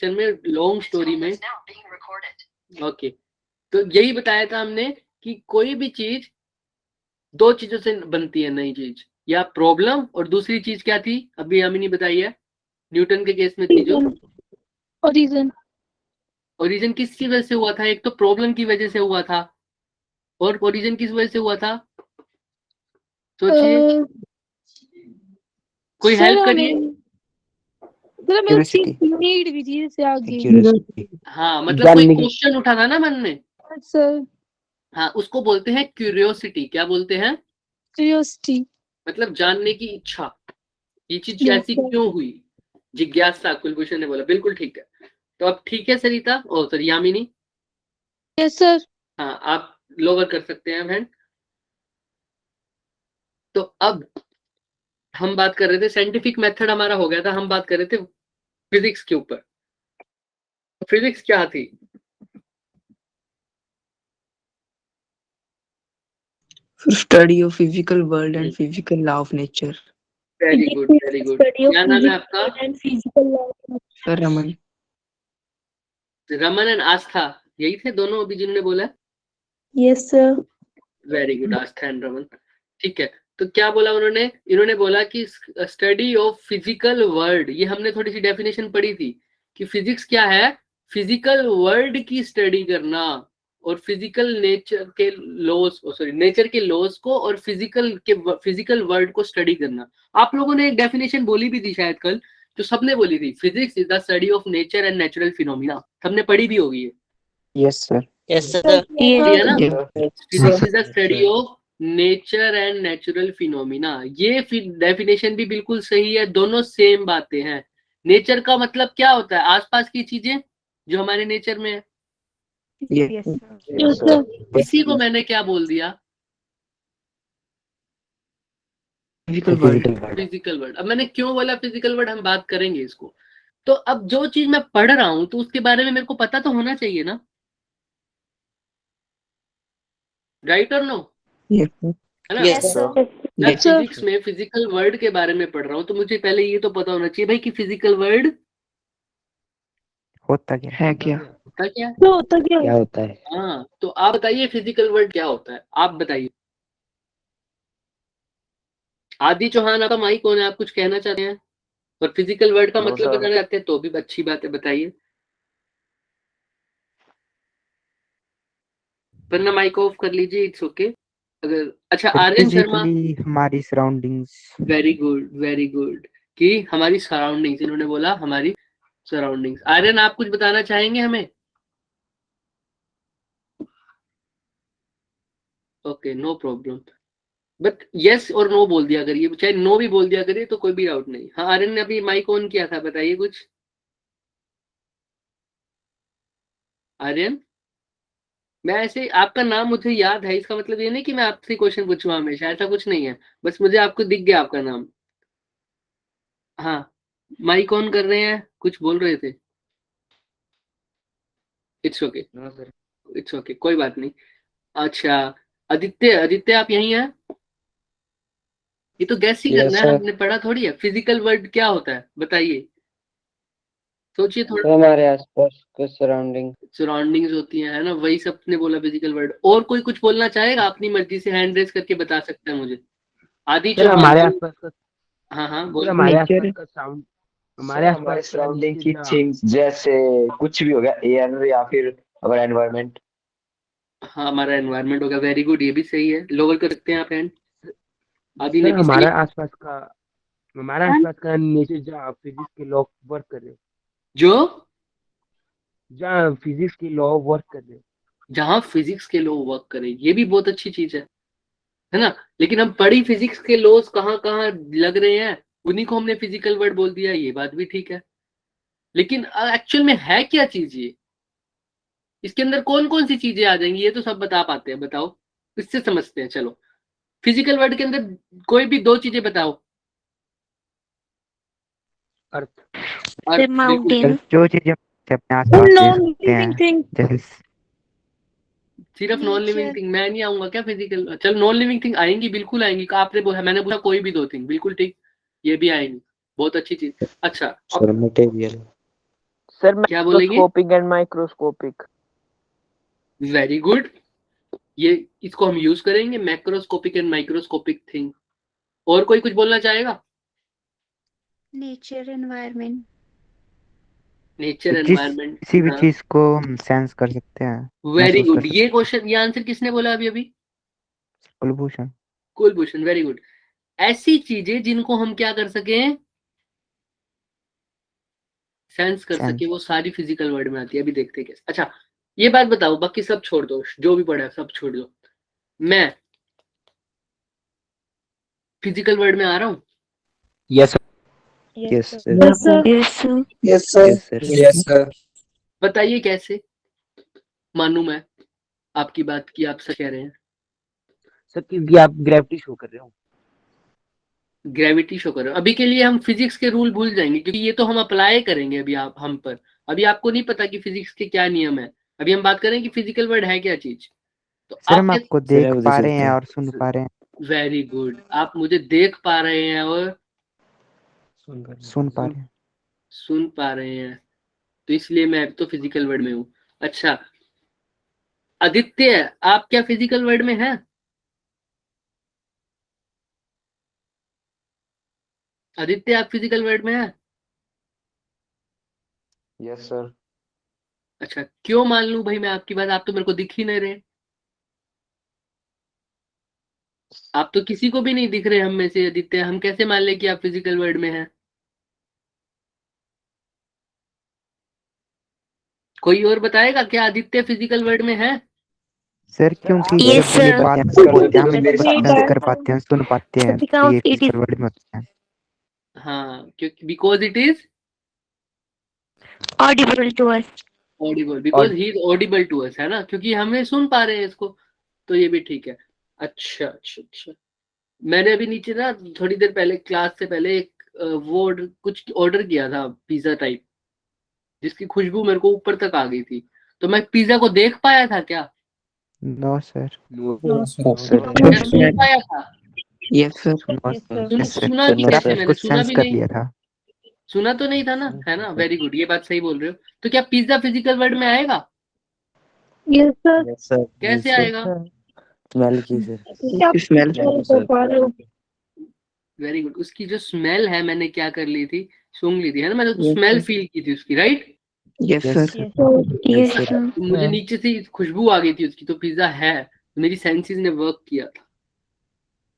Lecture में long story में। Okay, तो यही बताया था हमने कि कोई भी चीज दो चीजों से बनती है, नई चीज, या प्रॉब्लम, और दूसरी चीज क्या थी अभी हमें नहीं बताई है, न्यूटन के केस में थी जो ओरिजिन। ओरिजिन किसकी वजह से हुआ था? एक तो प्रॉब्लम की वजह से हुआ था, और ओरिजिन किस वजह से हुआ था? सोचिए, कोई हेल्प करिए। नीड भी थी इससे आगे। हाँ, मतलब कोई क्वेश्चन उठा था ना मन में। सर, हाँ, उसको बोलते हैं क्यूरियोसिटी। क्या बोलते हैं? क्यूरियोसिटी, मतलब जानने की इच्छा, ये चीज Yes, ऐसी sir. क्यों हुई, जिज्ञासा। कुलभूषण ने बोला बिल्कुल ठीक है। तो अब ठीक है Sarita, oh sorry Yamini. Yes sir. हाँ, आप लोअर कर सकते हैं हैंड। तो अब हम बात कर रहे थे, साइंटिफिक मेथड हमारा हो गया था, हम बात कर रहे थे फिजिक्स के ऊपर। फिजिक्स क्या थी? Study of physical world and physical law of nature. Very good, very good. क्या नाम है आपका? Sir Raman. रमन एंड आस्था, यही थे दोनों अभी जिन्होंने बोला? Yes sir. Very good, Aastha and Raman. ठीक है, तो क्या बोला उन्होंने? इन्होंने बोला कि स्टडी ऑफ फिजिकल वर्ल्ड, ये हमने थोड़ी सी डेफिनेशन पढ़ी थी कि फिजिक्स क्या है, फिजिकल वर्ल्ड की स्टडी करना, और फिजिकल नेचर के लॉज, सॉरी नेचर के लॉज को, और फिजिकल वर्ल्ड को स्टडी करना। आप लोगों ने एक डेफिनेशन बोली भी थी शायद कल, जो सबने बोली थी, physics is the study of nature and natural phenomena. सबने पढ़ी भी होगी ये। Yes, sir. Yes sir. है ना? Yeah. Physics is the study of nature and natural phenomena. ये डेफिनेशन भी बिल्कुल सही है, दोनों सेम बातें हैं। नेचर का मतलब क्या होता है? आसपास की चीजें जो हमारे नेचर में है। Yes. Yes sir. इसी को मैंने क्या बोल दिया? Physical world. Physical world. अब मैंने क्यों बोला फिजिकल वर्ल्ड, हम बात करेंगे इसको। तो अब जो चीज मैं पढ़ रहा हूं, तो उसके बारे में मेरे को पता तो होना चाहिए ना, राइट और नो? Yes, sir. है ना? Yes sir. मैं Yes. फिजिक्स में फिजिकल वर्ल्ड के बारे में पढ़ रहा हूँ, तो मुझे पहले ये तो पता होना चाहिए भाई कि फिजिकल वर्ल्ड होता क्या है? क्या होता क्या है। क्या होता क्या क्या होता है? हाँ, तो आप बताइए फिजिकल वर्ल्ड क्या होता है, आप बताइए। आदि चौहान, आपका माइक कौन है? आप कुछ कहना चाहते हैं और फिजिकल वर्ल्ड का मतलब बताना चाहते हैं, तो भी अच्छी बात है, बताइए। वरना माइक ऑफ कर लीजिए, इट्स ओके। अगर अच्छा, आर्यन शर्मा। Physically हमारी surroundings. Very good, very good. कि हमारी सराउंडिंग्स, इन्होंने बोला हमारी सराउंडिंग्स। आर्यन, आप कुछ बताना चाहेंगे हमें? Okay, no problem. But yes और नो बोल दिया करिए, चाहे नो भी बोल दिया करिए, तो कोई भी डाउट नहीं। हाँ, आर्यन ने अभी माइक ऑन किया था, बताइए कुछ। आर्यन, मैं ऐसे, आपका नाम मुझे याद है, इसका मतलब ये नहीं कि मैं आपसे क्वेश्चन पूछूंगा हमेशा, ऐसा कुछ नहीं है। बस मुझे आपको दिख गया आपका नाम। हाँ, माइक ऑन कर रहे हैं, कुछ बोल रहे थे। इट्स ओके, इट्स ओके, कोई बात नहीं। अच्छा, आदित्य, आदित्य आप यहीं हैं? ये तो गैस ही करना है, हमने पढ़ा थोड़ी है। फिजिकल वर्ल्ड क्या होता है बताइए, सोचिए थोड़ा। हमारे आसपास कुछ सराउंडिंग्स होती हैं, है ना, वही सबने बोला फिजिकल वर्ल्ड। और कोई कुछ बोलना चाहेगा? अपनी मर्जी से हैंड रेस करके बता सकता है मुझे। आदि सर चौहान। हमारे आसपास का हाँ हाँ, सर बोल। हमारे आसपास का साउंड, हमारे आसपास सराउंडिंग की थिंग्स, जैसे कुछ भी हो गया, एयर या फिर हमारा एनवायरनमेंट। हाँ, हमारा एनवायरनमेंट होगा, वेरी गुड, ये भी सही है, लोअर कर सकते हैं आप हैंड। आदि ने सर भी सही। हमारा आसपास का नेचर जहाँ फिजिक्स के लॉ वर्क कर रहे, जो जहाँ फिजिक्स के लॉ वर्क कर रहे। जहाँ फिजिक्स के लॉ वर्क करें, ये भी बहुत अच्छी चीज है ना? लेकिन हम पढ़ी फिजिक्स के लॉज कहाँ कहाँ लग रहे हैं, उन्हीं को हमने फिजिकल वर्ड बोल दिया, ये बात भी ठीक है। लेकिन एक्चुअल में है क्या चीज ये? इसके अंदर कौन कौन सी चीजें आ जाएंगी, ये तो सब बता पाते हैं, बताओ, इससे समझते हैं। चलो, फिजिकल वर्ल्ड के अंदर कोई भी दो चीजें बताओ। अर्थ, माउंटेन, जो चीजें अपने आसपास देख सकते हैं, थिंग, जैसे सिर्फ नॉन लिविंग थिंग? मैं नहीं आऊंगा क्या फिजिकल? चल, नॉन लिविंग थिंग आएंगी, बिल्कुल आएंगी। आपने बोला, मैंने बोला कोई भी दो थिंग, बिल्कुल ठीक, ये भी आएंगी, बहुत अच्छी चीज। अच्छा, सर मटेरियल। सर क्या बोलेंगे? Macroscopic and microscopic. Very good, ये इसको हम यूज करेंगे, मैक्रोस्कोपिक एंड माइक्रोस्कोपिक थिंग। और कोई कुछ बोलना चाहेगा? Nature environment. नेचर जिस एनवायरनमेंट, किसी भी चीज को हम सेंस कर सकते हैं, वेरी महसूस कर गुड। ये क्वेश्चन, ये आंसर किसने बोला अभी अभी? कुलभूषण। Kulbhushan, very good. ऐसी चीजें जिनको हम क्या कर सके, सेंस कर Sense. सके, वो सारी फिजिकल वर्ड में आती है। अभी देखते हैं कैसे। अच्छा ये बात बताओ, बाकी सब छोड़ दो, जो भी पढ़ा है सब छोड़ दो, मैं फिजिकल वर्ड में आ रहा हूँ? Yes yes sir. Yes sir. Yes sir. Yes, sir. Yes sir. Yes, sir. बताइए कैसे मानूं मैं आपकी बात की आप सच कह रहे हैं? सर, क्योंकि आप ग्रेविटी शो कर रहे हो। ग्रेविटी शो करो। अभी के लिए हम फिजिक्स के रूल भूल जाएंगे, क्योंकि ये तो हम अप्लाई करेंगे अभी आप हम पर। अभी आपको नहीं पता कि फिजिक्स के क्या नियम है। अभी हम बात करें कि फिजिकल वर्ड है क्या चीज। तो सर हम आप आपको देख पा रहे हैं और सुन पा रहे हैं, वेरी गुड, आप मुझे देख पा रहे हैं और सुन पा रहे हैं। सुन पा रहे हैं, तो इसलिए मैं अब तो फिजिकल वर्ड में हूँ। अच्छा आदित्य, आप क्या फिजिकल वर्ड में हैं? आदित्य आप फिजिकल वर्ड में हैं? Yes sir. अच्छा क्यों मान लूं भाई मैं आपकी बात? आप तो मेरे को दिख ही नहीं रहे, आप तो किसी को भी नहीं दिख रहे हम में से। आदित्य, हम कैसे मान ले कि आप फिजिकल वर्ड में हैं? कोई और बताएगा क्या आदित्य फिजिकल वर्ड में है? सर क्योंकि Yes, जब ये sir. बात कर करते देते हैं, हो हम मेरे सेंस सामने। कर पाते हैं, सुन पाते हैं, तो Because ये it is फिजिकल वर्ड में होते हैं। हाँ, क्योंकि because it is audible to us. Audible, because he is audible to us, है ना, क्योंकि हमें सुन पा रहे हैं इसको। तो ये भी ठीक है। अच्छा अच्छा अच्छा, मैंने अभी नीचे ना थोड़ी देर पहले क्लास से पहले एक वो कुछ ऑर्डर किया था पिज्जा टाइप, जिसकी खुशबू मेरे को ऊपर तक आ गई थी। तो मैं पिज्जा को देख पाया था क्या? No sir. No, sir. मैं सुन पाया था? Yes, sir. No sir. सुन, यस सर। सुना भी सर आप कैसे? मैंने उसको सुना सेंस भी कर नहीं, लिया था। सुना तो नहीं था ना, है ना। वेरी गुड, ये बात सही बोल रहे हो। तो क्या पिज्जा फिजिकल वर्ड में आएगा? Yes, sir. Yes sir. कैसे आएगा? स्मेल की सर। Smell. वेरी गुड, उसकी जो स्मेल है मैंने क्या कर ली थी, सूंघ ली थी, है ना। मैंने स्मेल फील की थी उसकी, right. Yes, yes sir. Sir. Yes, sir. sir. तो मुझे नीचे से खुशबू आ गई थी उसकी, तो पिज्जा है, तो मेरी सेंसेस ने वर्क किया था।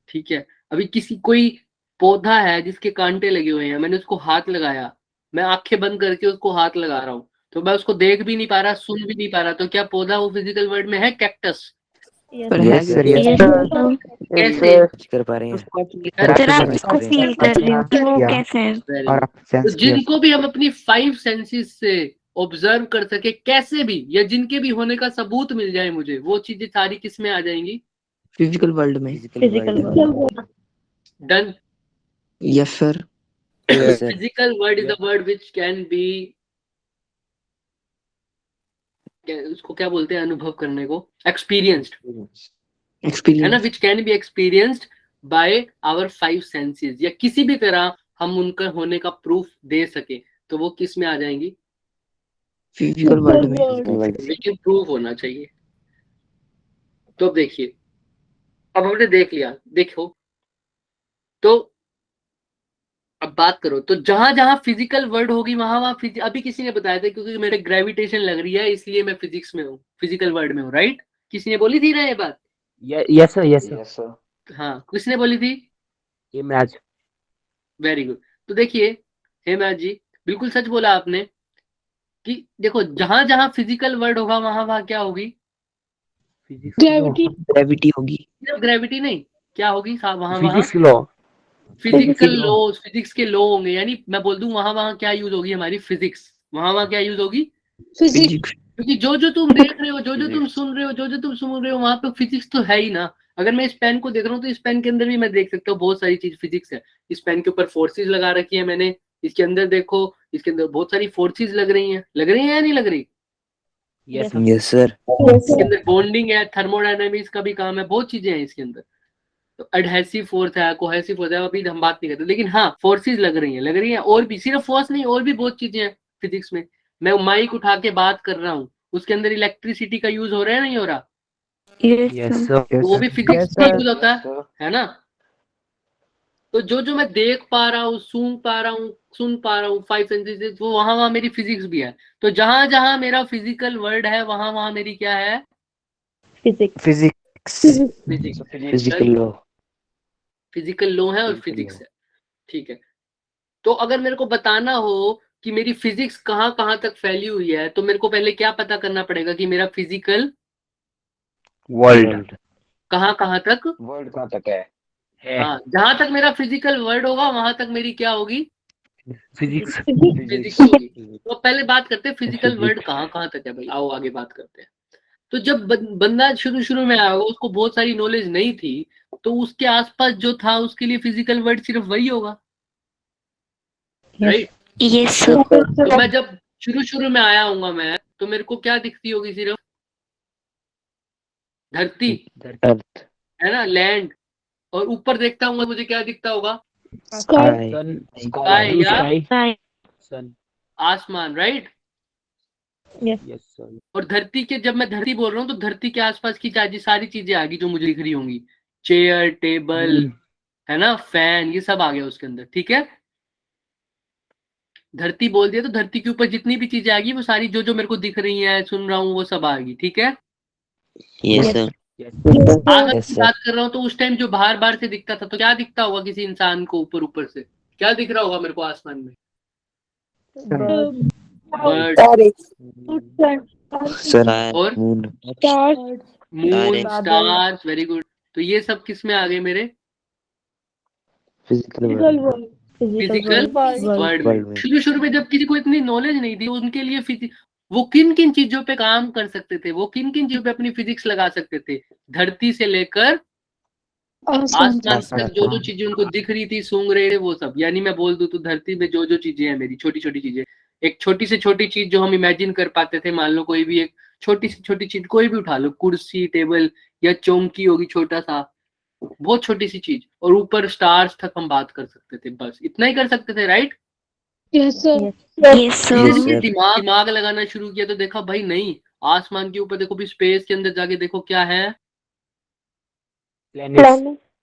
ठीक है, अभी किसी कोई पौधा है जिसके कांटे लगे हुए हैं, मैंने उसको हाथ लगाया, मैं आंखें बंद करके उसको हाथ लगा रहा हूँ, तो मैं उसको देख भी नहीं पा रहा, सुन भी नहीं पा रहा, तो क्या पौधा वो फिजिकल वर्ड में है? कैक्टस। पर है यस सर। Yes, sir. कैसे? कर पा रहे हैं। सर सर आप आपने इसको फील कर रहे हो कि वो किया कैसे है. Very और good. आप सेंस तो किया। जिनको भी हम अपनी 5 सेंसेस से ऑब्जर्व कर सके कैसे भी, या जिनके भी होने का सबूत मिल जाए मुझे, वो चीजें सारी किस में आ जाएंगी? physical world में. Physical word. Done. Yes, sir. Yes sir. Physical word is the word which can B, उसको क्या बोलते हैं अनुभव करने को? एक्सपीरियंस्ड, है ना, Experience. Which can be experienced by our 5 senses, या किसी भी तरह हम उनका होने का प्रूफ दे सके, तो वो किस में आ जाएंगी? Physical world में. लेकिन प्रूफ होना चाहिए। तो अब देखिए, अब हमने देख लिया, देखो तो अब बात करो, तो जहां जहां फिजिकल वर्ड होगी वहां वहां अभी किसी ने बताया था, क्योंकि मेरे ग्रेविटेशन लग रही है इसलिए मैं फिजिक्स में हूँ, फिजिकल वर्ड में हूँ, राइट। किसी ने बोली थी ना ये बात? Yes sir. Yes sir. Yes sir. हाँ, किसने बोली थी? इमेज। Very good. तो देखिए हेमराज जी, बिल्कुल सच बोला आपने कि देखो जहां जहां फिजिकल वर्ड होगा वहां वहां क्या होगी? Gravity. Gravity होगी. सिर्फ ग्रेविटी नहीं, क्या होगी वहां वहां? Physics law. Physical laws, physics के लॉ होंगे, यानी मैं बोल दूं वहां वहां क्या यूज होगी हमारी? फिजिक्स। वहां वहां क्या यूज होगी? Physics. क्योंकि जो जो तुम देख रहे हो, जो जो तुम सुन रहे हो, जो जो तुम सुन रहे हो, वहां पे फिजिक्स तो है ही ना। अगर मैं इस पेन को देख रहा हूँ तो इस पेन के अंदर भी मैं देख सकता हूँ बहुत सारी चीज फिजिक्स है। इस पेन के ऊपर फोर्सेज लगा रखी है मैंने, इसके अंदर देखो, इसके अंदर बहुत सारी फोर्सेज लग रही हैं, लग रही हैं या नहीं लग रही? Yes yes sir. इसके अंदर बॉन्डिंग है, थर्मोडायनेमिक्स का भी काम है, बहुत चीजें हैं इसके अंदर। तो एडहेसिव फोर्स है, कोहेसिव फोर्स है, अभी हम बात नहीं करते, लेकिन हाँ फोर्सेज लग रही हैं, लग रही हैं। और भी सिर्फ फोर्स नहीं, और भी बहुत चीजें हैं फिजिक्स में। मैं माइक उठा के बात कर रहा हूँ, उसके अंदर इलेक्ट्रिसिटी का यूज हो रहा है नहीं हो रहा? Yes, yes sir. सर तो वो भी फिजिक्स Yes, का sir. यूज होता Yes, sir. है ना? तो जो मैं देख पा रहा हूँ, सुन पा रहा हूँ 5 सेंसेस, वो वहां मेरी फिजिक्स भी है। तो जहां जहां मेरा फिजिकल वर्ल्ड है वहां मेरी क्या है? Physics. Physics. Physics. So physics. Physical law physical law है और Physical फिजिक्स law. है, ठीक है। तो अगर मेरे को बताना हो कि मेरी फिजिक्स कहाँ कहाँ तक फैली हुई है, तो मेरे को पहले क्या पता करना पड़ेगा कि मेरा फिजिकल वर्ल्ड कहाँ कहाँ तक? वर्ल्ड कहाँ तक है? हाँ, जहां तक मेरा फिजिकल वर्ल्ड होगा वहां तक मेरी क्या होगी? फिजिक्स फिजिक्स होगी। तो पहले बात करते हैं फिजिकल वर्ल्ड कहाँ कहाँ तक है भाई, आओ आगे बात करते हैं। तो जब बंदा शुरू में आया होगा, उसको बहुत सारी नॉलेज नहीं थी, तो उसके आसपास जो था उसके लिए फिजिकल वर्ल्ड सिर्फ वही होगा, राइट? Yes, sir. तो मैं जब शुरू में आया हूँगा मैं, तो मेरे को क्या दिखती होगी? सिर्फ धरती, अर्थ है ना, लैंड। और ऊपर देखता हूँ मुझे क्या दिखता होगा? स्काई सन स्काई ब्लू या स्काई सन आसमान, राइट? यस सर और धरती के, जब मैं धरती बोल रहा हूँ तो धरती के आसपास की सारी चीजें आ गई जो मुझे दिख रही होंगी, चेयर, टेबल, है ना, फैन, ये सब आ गया उसके अंदर, ठीक है। धरती बोल दिया तो धरती के ऊपर जितनी भी चीजें आ गई वो सारी जो मेरे को दिख रही है, सुन रहा हूँ, वो सब आ गई, ठीक है। यस सर अगर Yes, की sir. बात कर रहा हूँ तो उस टाइम जो बाहर से दिखता था, तो क्या दिखता होगा किसी इंसान को? ऊपर से क्या दिख रहा होगा मेरे को आसमान में? बर्ड सर और मून मून, तारे। Stars, very good. तो ये सब किस में आ गए मेरे? Physical world physical world world में। में शुरू में जब किसी को इतनी नॉलेज नहीं थी, उनके लिए वो किन चीजों पे काम कर सकते थे, वो किन चीजों पे अपनी फिजिक्स लगा सकते थे, धरती से लेकर आसमान तक जो चीजें उनको दिख रही थी, सूंघ रहे थे, वो सब। यानी मैं बोल दूं तो धरती में जो चीजें हैं मेरी, छोटी छोटी चीजें, एक छोटी से छोटी चीज जो हम इमेजिन कर पाते थे, मान लो कोई भी एक छोटी से छोटी चीज कोई भी उठा लो, कुर्सी, टेबल या चौकी होगी, छोटा सा, बहुत छोटी सी चीज, और ऊपर स्टार्स तक हम बात कर सकते थे, बस इतना ही कर सकते थे, राइट? Yes, sir. धीरे Yes, धीरे sir. दिमाग लगाना शुरू किया तो देखा भाई नहीं, आसमान के ऊपर देखो, भी स्पेस के अंदर जाके देखो क्या है, प्लैनेट्स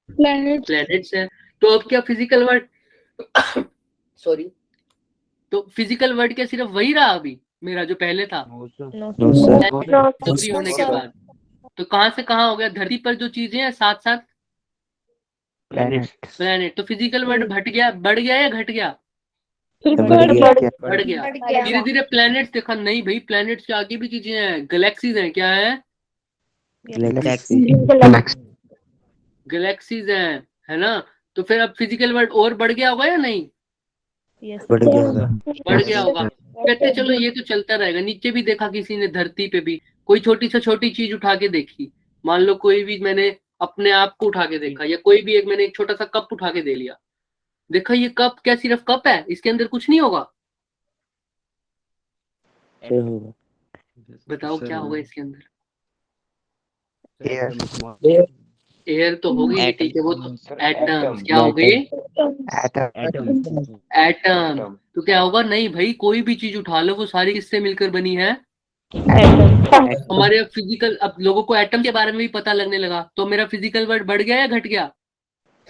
प्लैनेट्स है। तो अब क्या फिजिकल वर्ल्ड सॉरी, तो फिजिकल वर्ल्ड क्या सिर्फ वही रहा अभी मेरा जो पहले था? नो सर डिग्री होने के बाद तो कहां से कहां हो गया? धरती पर जो चीजें हैं साथ साथ प्लैनेट्स प्लैनेट। तो फिजिकल वर्ल्ड बढ़ गया या घट गया? बढ़ गया बढ़ गया। धीरे धीरे प्लैनेट्स देखा, नहीं भाई प्लैनेट्स के आगे भी चीजें हैं, गैलेक्सीज हैं, क्या है? गैलेक्सीज हैं, है ना। तो फिर अब फिजिकल वर्ल्ड और बढ़ गया होगा या नहीं? बढ़ गया होगा बढ़ गया होगा। कहते चलो ये तो चलता रहेगा। नीचे भी देखा किसी ने, धरती पे भी कोई छोटी से छोटी चीज उठा के देखी, मान लो कोई भी, मैंने अपने आप को उठा के देखा, या कोई भी मैंने एक छोटा सा कप उठा के दे लिया, देखा ये कप क्या सिर्फ कप है, इसके अंदर कुछ नहीं होगा? फिर होगा बताओ क्या होगा इसके अंदर? Air. एयर तो होगी, Atom. ठीक है, वो तो Sir, एटम्स atom. क्या हो गए? Atom. एटम। तो क्या होगा? नहीं भाई, कोई भी चीज उठा लो वो सारी किससे मिलकर बनी है? हमारे फिजिकल, अब लोगों को एटम के बारे में भी पता लगने लगा, तो मेरा फिजिकल वर्ल्ड बढ़ गया या घट गया?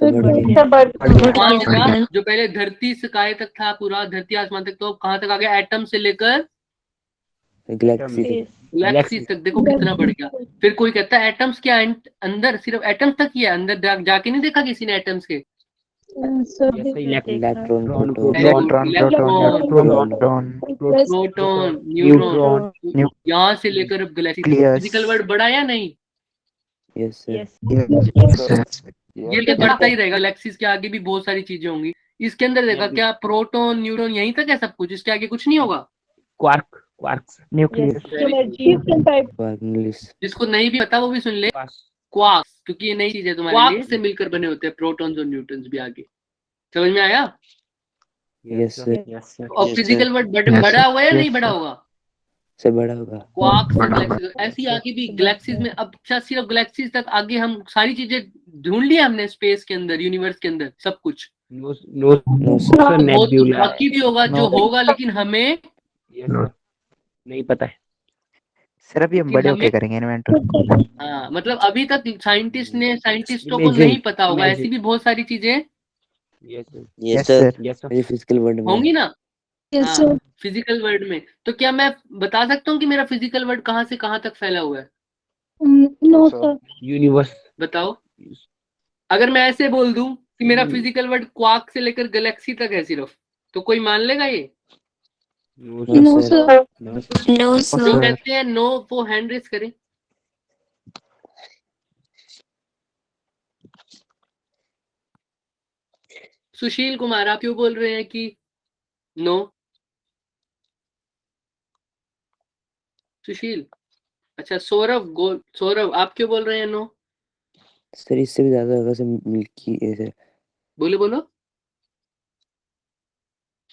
बढ़ गया कहाँ से गया? जो पहले धरती से काय तक था, पूरा धरती आसमान तक, तो अब कहाँ तक आ गया? एटम से लेकर गैलेक्सी गैलेक्सी तक, देखो कितना बढ़ गया। फिर कोई कहता है एटम्स के अंदर सिर्फ एटम्स तक ही है, अंदर जाके नहीं देखा किसी ने एटम्स के? इलेक्ट्रॉन प्रोटॉन, न्यूट्रॉन, यहाँ से लेकर अब गैलेक्सी। Nucleus. फिजिकल वर्ल्ड बढ़ा या नहीं? यस सर ये तो बढ़ता ही रहेगा, गैलेक्सीज के आगे भी बहुत सारी चीजें होंगी। इसके अंदर देखा क्या? प्रोटॉन, न्यूट्रॉन, यहीं तक है सब कुछ, इसके आगे कुछ नहीं होगा। Quarks Nucleus. इंग्लिश जिसको नहीं भी पता वो भी सुन ले, क्वार्क्स, क्योंकि ये नई चीज है तुम्हारे लिए। क्वार्क्स से मिलकर बने होते हैं प्रोटॉन्स और न्यूट्रॉन्स भी आगे। समझ में आया? यस सर और फिजिकल वर्ल्ड बढ़ा हुआ या नहीं बढ़ा होगा? से बड़ा होगा क्वार्क्स से गैलेक्सीज, ऐसी आगे भी गैलेक्सीज में। अब अच्छा, सिर्फ गैलेक्सीज तक आगे हम सारी चीजें ढूंढ लिया हमने, स्पेस के अंदर, यूनिवर्स के अंदर, सब कुछ। नो सर बहुत कुछ बाकी भी होगा जो होगा, लेकिन हमें नहीं पता है। सर अभी हम कि बड़े हमें होके करेंगे इन्वेंटर। हाँ मतलब अभी तक साइंटिस्टों को Imagine, नहीं पता होगा, imagine. ऐसी भी बहुत सारी चीजें yes sir, yes yes sir sir. Yes sir. मेरी फिजिकल वर्ल्ड में होंगी ना। Yes, हाँ sir. फिजिकल वर्ल्ड में। तो क्या मैं बता सकता हूँ कि मेरा फिजिकल वर्ल्ड कहाँ से कहाँ तक फैला हुआ है? No, sir sir. यूनिवर्स। बताओ। अगर मैं ऐसे बोल दूं कि मेरा हम्म। फिजिकल वर्ल्ड क्वार्क से लेकर गैलेक्सी तक है सिर्फ, तो कोई मान लेगा ये? No No, sir, sir. No sir. No, जो sir. कहते हैं नो वो हैंड रेस करें। सुशील कुमार आप क्यों बोल रहे हैं कि नो? सुशील। अच्छा सौरभ आप क्यों बोल रहे हैं नो? सर इससे भी ज्यादा होगा सर, मिल्की सर। बोलो बोलो,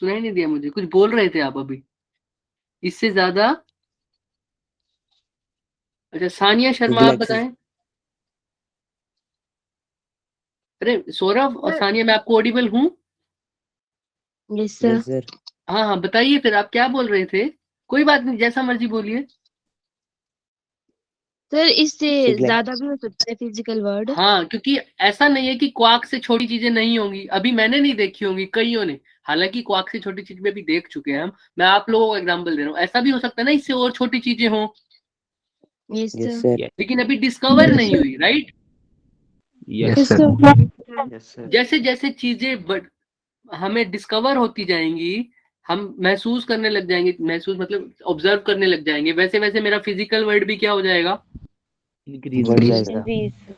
सुनाई नहीं दिया मुझे, कुछ बोल रहे थे आप अभी। इससे ज्यादा? अच्छा सानिया शर्मा आप गैलेक्सी। बताएं। अरे सौरभ और सानिया मैं आपको ऑडिबल हूँ? Yes, sir. Yes sir. हाँ हाँ बताइए फिर आप क्या बोल रहे थे। कोई बात नहीं, जैसा मर्जी बोलिए। सर इससे गैलेक्सी। ज्यादा भी हो सकता है फिजिकल वर्ड। हाँ क्योंकि ऐसा नहीं है कि क्वार्क से छोटी चीजें नहीं होंगी, अभी मैंने नहीं देखी होंगी, कईयों ने। हालांकि क्वार्क से छोटी चीज में भी देख चुके हैं हम। मैं आप लोगों को एग्जांपल दे रहा हूँ, ऐसा भी हो सकता है ना इससे और छोटी चीजें हों, Yes, यस sir. सर। लेकिन अभी डिस्कवर नहीं हुई, right? Yes Yes, sir. sir. Yes sir जैसे जैसे चीजें हमें डिस्कवर होती जाएंगी, हम महसूस करने लग जाएंगे, महसूस मतलब ऑब्जर्व करने लग जाएंगे, वैसे वैसे मेरा फिजिकल वर्ल्ड भी क्या हो जाएगा? इंक्रीज। बढ़ जाएगा।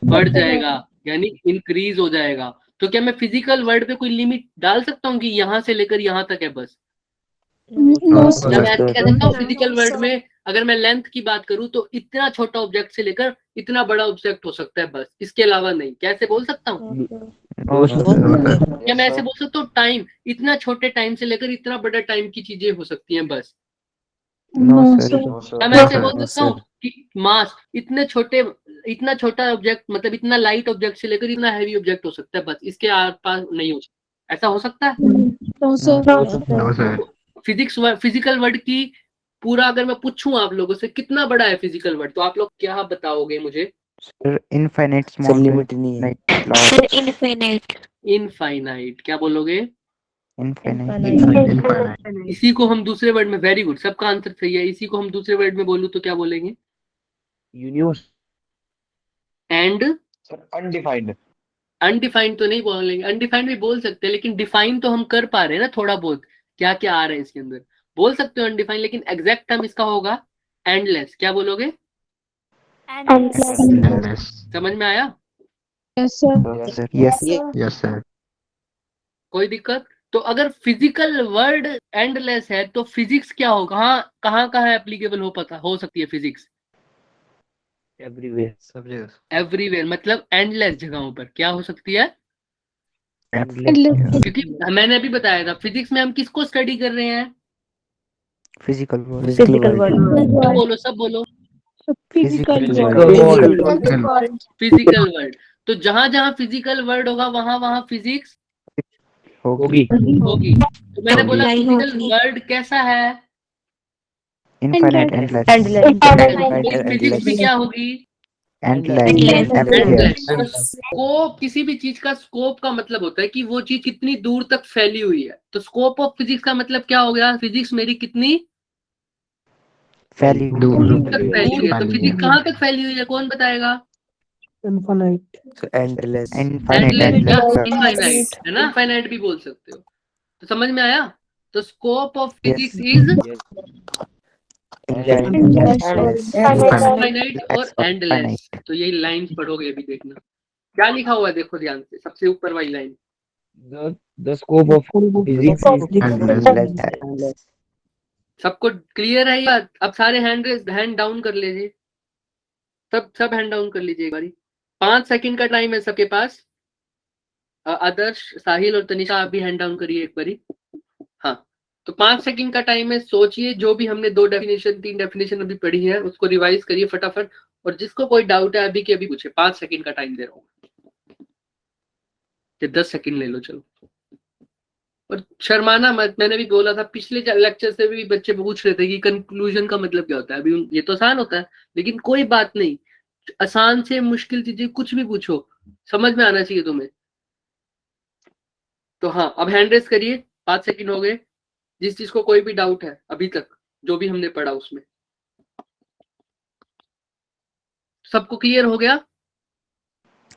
बढ़ जाएगा, यानी इंक्रीज हो जाएगा। तो क्या मैं फिजिकल वर्ल्ड पे कोई लिमिट डाल सकता हूँ कि यहाँ से लेकर यहाँ तक है बस? No, क्या sir. मैं ऐसे कह सकता हूँ sir. फिजिकल वर्ल्ड में अगर मैं लेंथ की बात करूँ तो इतना छोटा ऑब्जेक्ट से लेकर इतना बड़ा ऑब्जेक्ट हो सकता है बस, इसके अलावा नहीं? कैसे बोल सकता हूँ? No sir. क्या मैं ऐसे बोल सकता हूँ टाइम, इतना छोटे टाइम से लेकर इतना बड़ा टाइम की चीजें हो सकती हैं बस? No No, sir. sir. क्या मैं ऐसे बोल नो सकता हूँ सर। कि मास इतना छोटा ऑब्जेक्ट मतलब इतना लाइट ऑब्जेक्ट से लेकर इतना हैवी ऑब्जेक्ट हो सकता है बस, इसके आर पास नहीं हो सकता? ऐसा हो सकता है? No, sir. No sir physical word की पूरा अगर मैं पूछूं आप लोगों से कितना बड़ा है फिजिकल वर्ड, तो आप लोग क्या बताओगे मुझे? Sir infinite sir small limit नहीं है। Like large. Infinite. इनफाइनाइट क्या बोलोगे? इनफाइनाइट। इसी को हम दूसरे वर्ड में, वेरी गुड, सबका आंसर सही है, इसी को हम दूसरे वर्ड में बोलूं तो क्या बोलेंगे? Universe. And sir undefined undefined तो नहीं बोलेंगे, अनडिफाइंड भी बोल सकते हैं, लेकिन डिफाइन तो हम कर पा रहे हैं ना थोड़ा बहुत, क्या क्या आ रहा है इसके अंदर। बोल सकते हो अनडिफाइंड, लेकिन एग्जैक्ट टर्म इसका होगा एंडलेस। क्या बोलोगे? समझ में आया? Yes, sir. Sir yes. Yes sir कोई दिक्कत? तो अगर फिजिकल वर्ड एंडलेस है तो फिजिक्स क्या होगा? कहाँ कहाँ एप्लीकेबल हो सकती है फिजिक्स? एवरीवेयर। सब जगह एवरीवेयर, मतलब एंडलेस जगहों पर क्या हो सकती है? Endless. क्योंकि मैंने अभी बताया था फिजिक्स में हम किसको स्टडी कर रहे हैं? Physical world. Physical world. सब बोलो सब बोलो। Physical world. Physical world. तो जहां जहां फिजिकल वर्ल्ड होगा वहां वहां फिजिक्स होगी। होगी। तो मैंने बोला नहीं फिजिकल होगी। वर्ल्ड कैसा है? Infinite endless. तो फिजिक्स भी क्या होगी? एंडलेस। एंडलेस। तो स्कोप, किसी भी चीज का स्कोप का मतलब होता है कि वो चीज कितनी दूर तक फैली हुई है। तो स्कोप ऑफ फिजिक्स का मतलब क्या हो गया? फिजिक्स मेरी कितनी फैली दूर तक फैली हुई है। तो फिजिक्स कहाँ तक फैली हुई है, कौन बताएगा? एंडलेस। एंडलेस या एंडलेस। इनफाइनाइट, है ना? फाइनाइट भी बोल सकते हो। तो समझ में आया? तो scope of physics yes. Is endless. Infinite और एंडलेस। फाइनाइट। तो यही लाइंस पढ़ोगे अभी, देखना क्या लिखा हुआ है, देखो ध्यान से, सबसे ऊपर वाली line. The scope of physics is endless. सबको क्लियर है या? अब सारे हैंड डाउन कर लीजिए, सब हैंड डाउन कर लीजिए एक बारी। 5 सेकंड का टाइम है सबके पास। आदर्श, साहिल और तनिषा आप भी हैंड डाउन करिए एक बारी। हाँ, तो 5 सेकंड का टाइम है, सोचिए जो भी हमने 3 डेफिनेशन अभी पढ़ी है उसको रिवाइज करिए फटाफट, और जिसको कोई डाउट है अभी के अभी पूछे। 5 सेकंड का टाइम दे रहा हूँ, 10 सेकंड ले लो, चलो। और शर्माना मत, मैंने भी बोला था पिछले लेक्चर से भी बच्चे पूछ रहे थे कि कंक्लूजन का मतलब क्या होता है। अभी ये तो आसान होता है, लेकिन कोई बात नहीं, आसान से मुश्किल चीजें कुछ भी पूछो, समझ में आना चाहिए तुम्हें। तो हाँ, अब हैंड रेस करिए, 5 सेकंड हो गए। जिस चीज को कोई भी डाउट है अभी तक जो भी हमने पढ़ा उसमें, सबको क्लियर हो गया?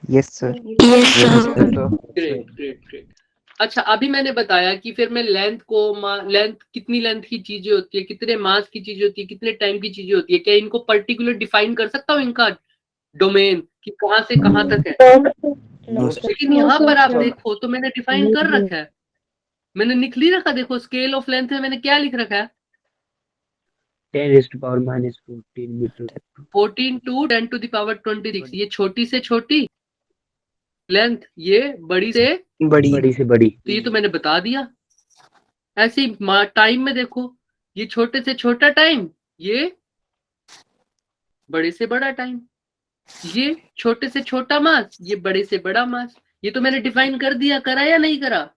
Yes, sir. Yes, sir. Great great great. अच्छा, अभी मैंने बताया कि फिर मैं लेंथ को, लेंथ कितनी लेंथ की चीजें होती है, कितने मास की चीजें होती है, कितने टाइम की चीजें होती है, क्या इनको पर्टिकुलर डिफाइन कर सकता हूँ, इनका डोमेन कि कहाँ से कहाँ तक है? No, sir. लेकिन यहाँ पर आप sir. देखो तो मैंने डिफाइन कर रखा है, मैंने लिख ली रखा, देखो स्केल ऑफ लेंथ में मैंने क्या लिख रखा है, 10⁻⁻14 metre. 14 to 10 to the power 26। ये छोटी से छोटी लेंथ, ये बड़ी से बड़ी बड़ी से बड़ी। तो ये तो मैंने बता दिया। ऐसे ही टाइम में देखो, ये छोटे से छोटा टाइम, ये बड़े से बड़ा टाइम, ये छोटे से छोटा मास, ये बड़े से बड़ा मास। ये तो मैंने डिफाइन कर दिया, करा या नहीं करा?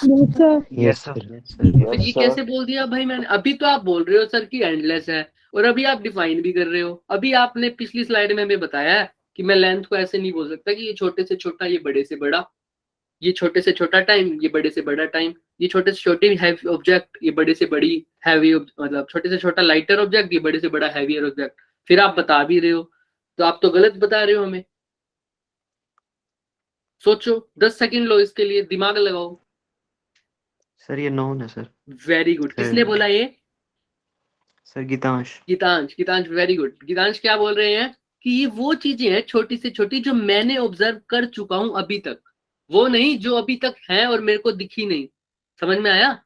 Yes, sir. Yes, sir. तो Yes, ये sir. कैसे बोल दिया भाई मैंने? अभी तो आप बोल रहे हो सर कि एंडलेस है, और अभी आप डिफाइन भी कर रहे हो। अभी आपने पिछली स्लाइड में हमें बताया है कि मैं लेंथ को ऐसे नहीं बोल सकता कि ये छोटे से छोटा, ये बड़े से बड़ा, ये छोटे से छोटा टाइम, ये बड़े से बड़ा टाइम, ये छोटे से छोटी हैवी ऑब्जेक्ट, ये बड़े से बड़ी हैवी, मतलब छोटे से छोटा लाइटर ऑब्जेक्ट, ये बड़े से बड़ा हैवियर ऑब्जेक्ट। फिर आप बता भी रहे हो, तो आप तो गलत बता रहे हो हमें। सोचो, 10 सेकंड लो इसके लिए, दिमाग लगाओ। सर ये नोन है सर। Very good. किसने बोला ये? Sir Geetansh. Geetansh. Geetansh very good. Geetansh क्या बोल रहे हैं कि ये वो चीजें हैं छोटी से छोटी जो मैंने ऑब्जर्व कर चुका हूं अभी तक, वो नहीं जो अभी तक है और मेरे को दिखी नहीं। समझ में आया?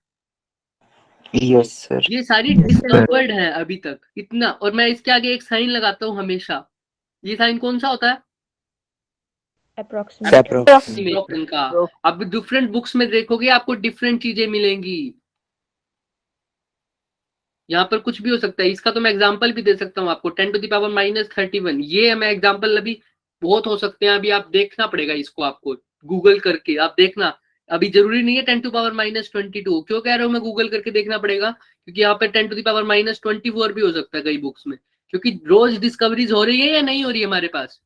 Yes, sir. ये सारी डिस्कवर्ड है अभी तक, इतना। और मैं इसके आगे एक साइन लगाता हूँ हमेशा। ये साइन कौन सा होता है? Approximation का। अब डिफरेंट बुक्स में देखोगे आपको डिफरेंट चीजें मिलेंगी। यहाँ पर कुछ भी हो सकता है। इसका तो मैं एग्जांपल भी दे सकता हूँ आपको, 10 to the power -31। ये मैं एग्जांपल, अभी बहुत हो सकते हैं, अभी आप देखना पड़ेगा इसको, आपको गूगल करके आप देखना। अभी जरूरी नहीं है 10 to the power -22। क्यों कह रहा हूँ मैं गूगल करके देखना पड़ेगा? क्योंकि यहाँ पर 10 to the power -24 भी हो सकता है कई बुक्स में, क्योंकि रोज डिस्कवरीज हो रही है या नहीं हो रही है हमारे पास।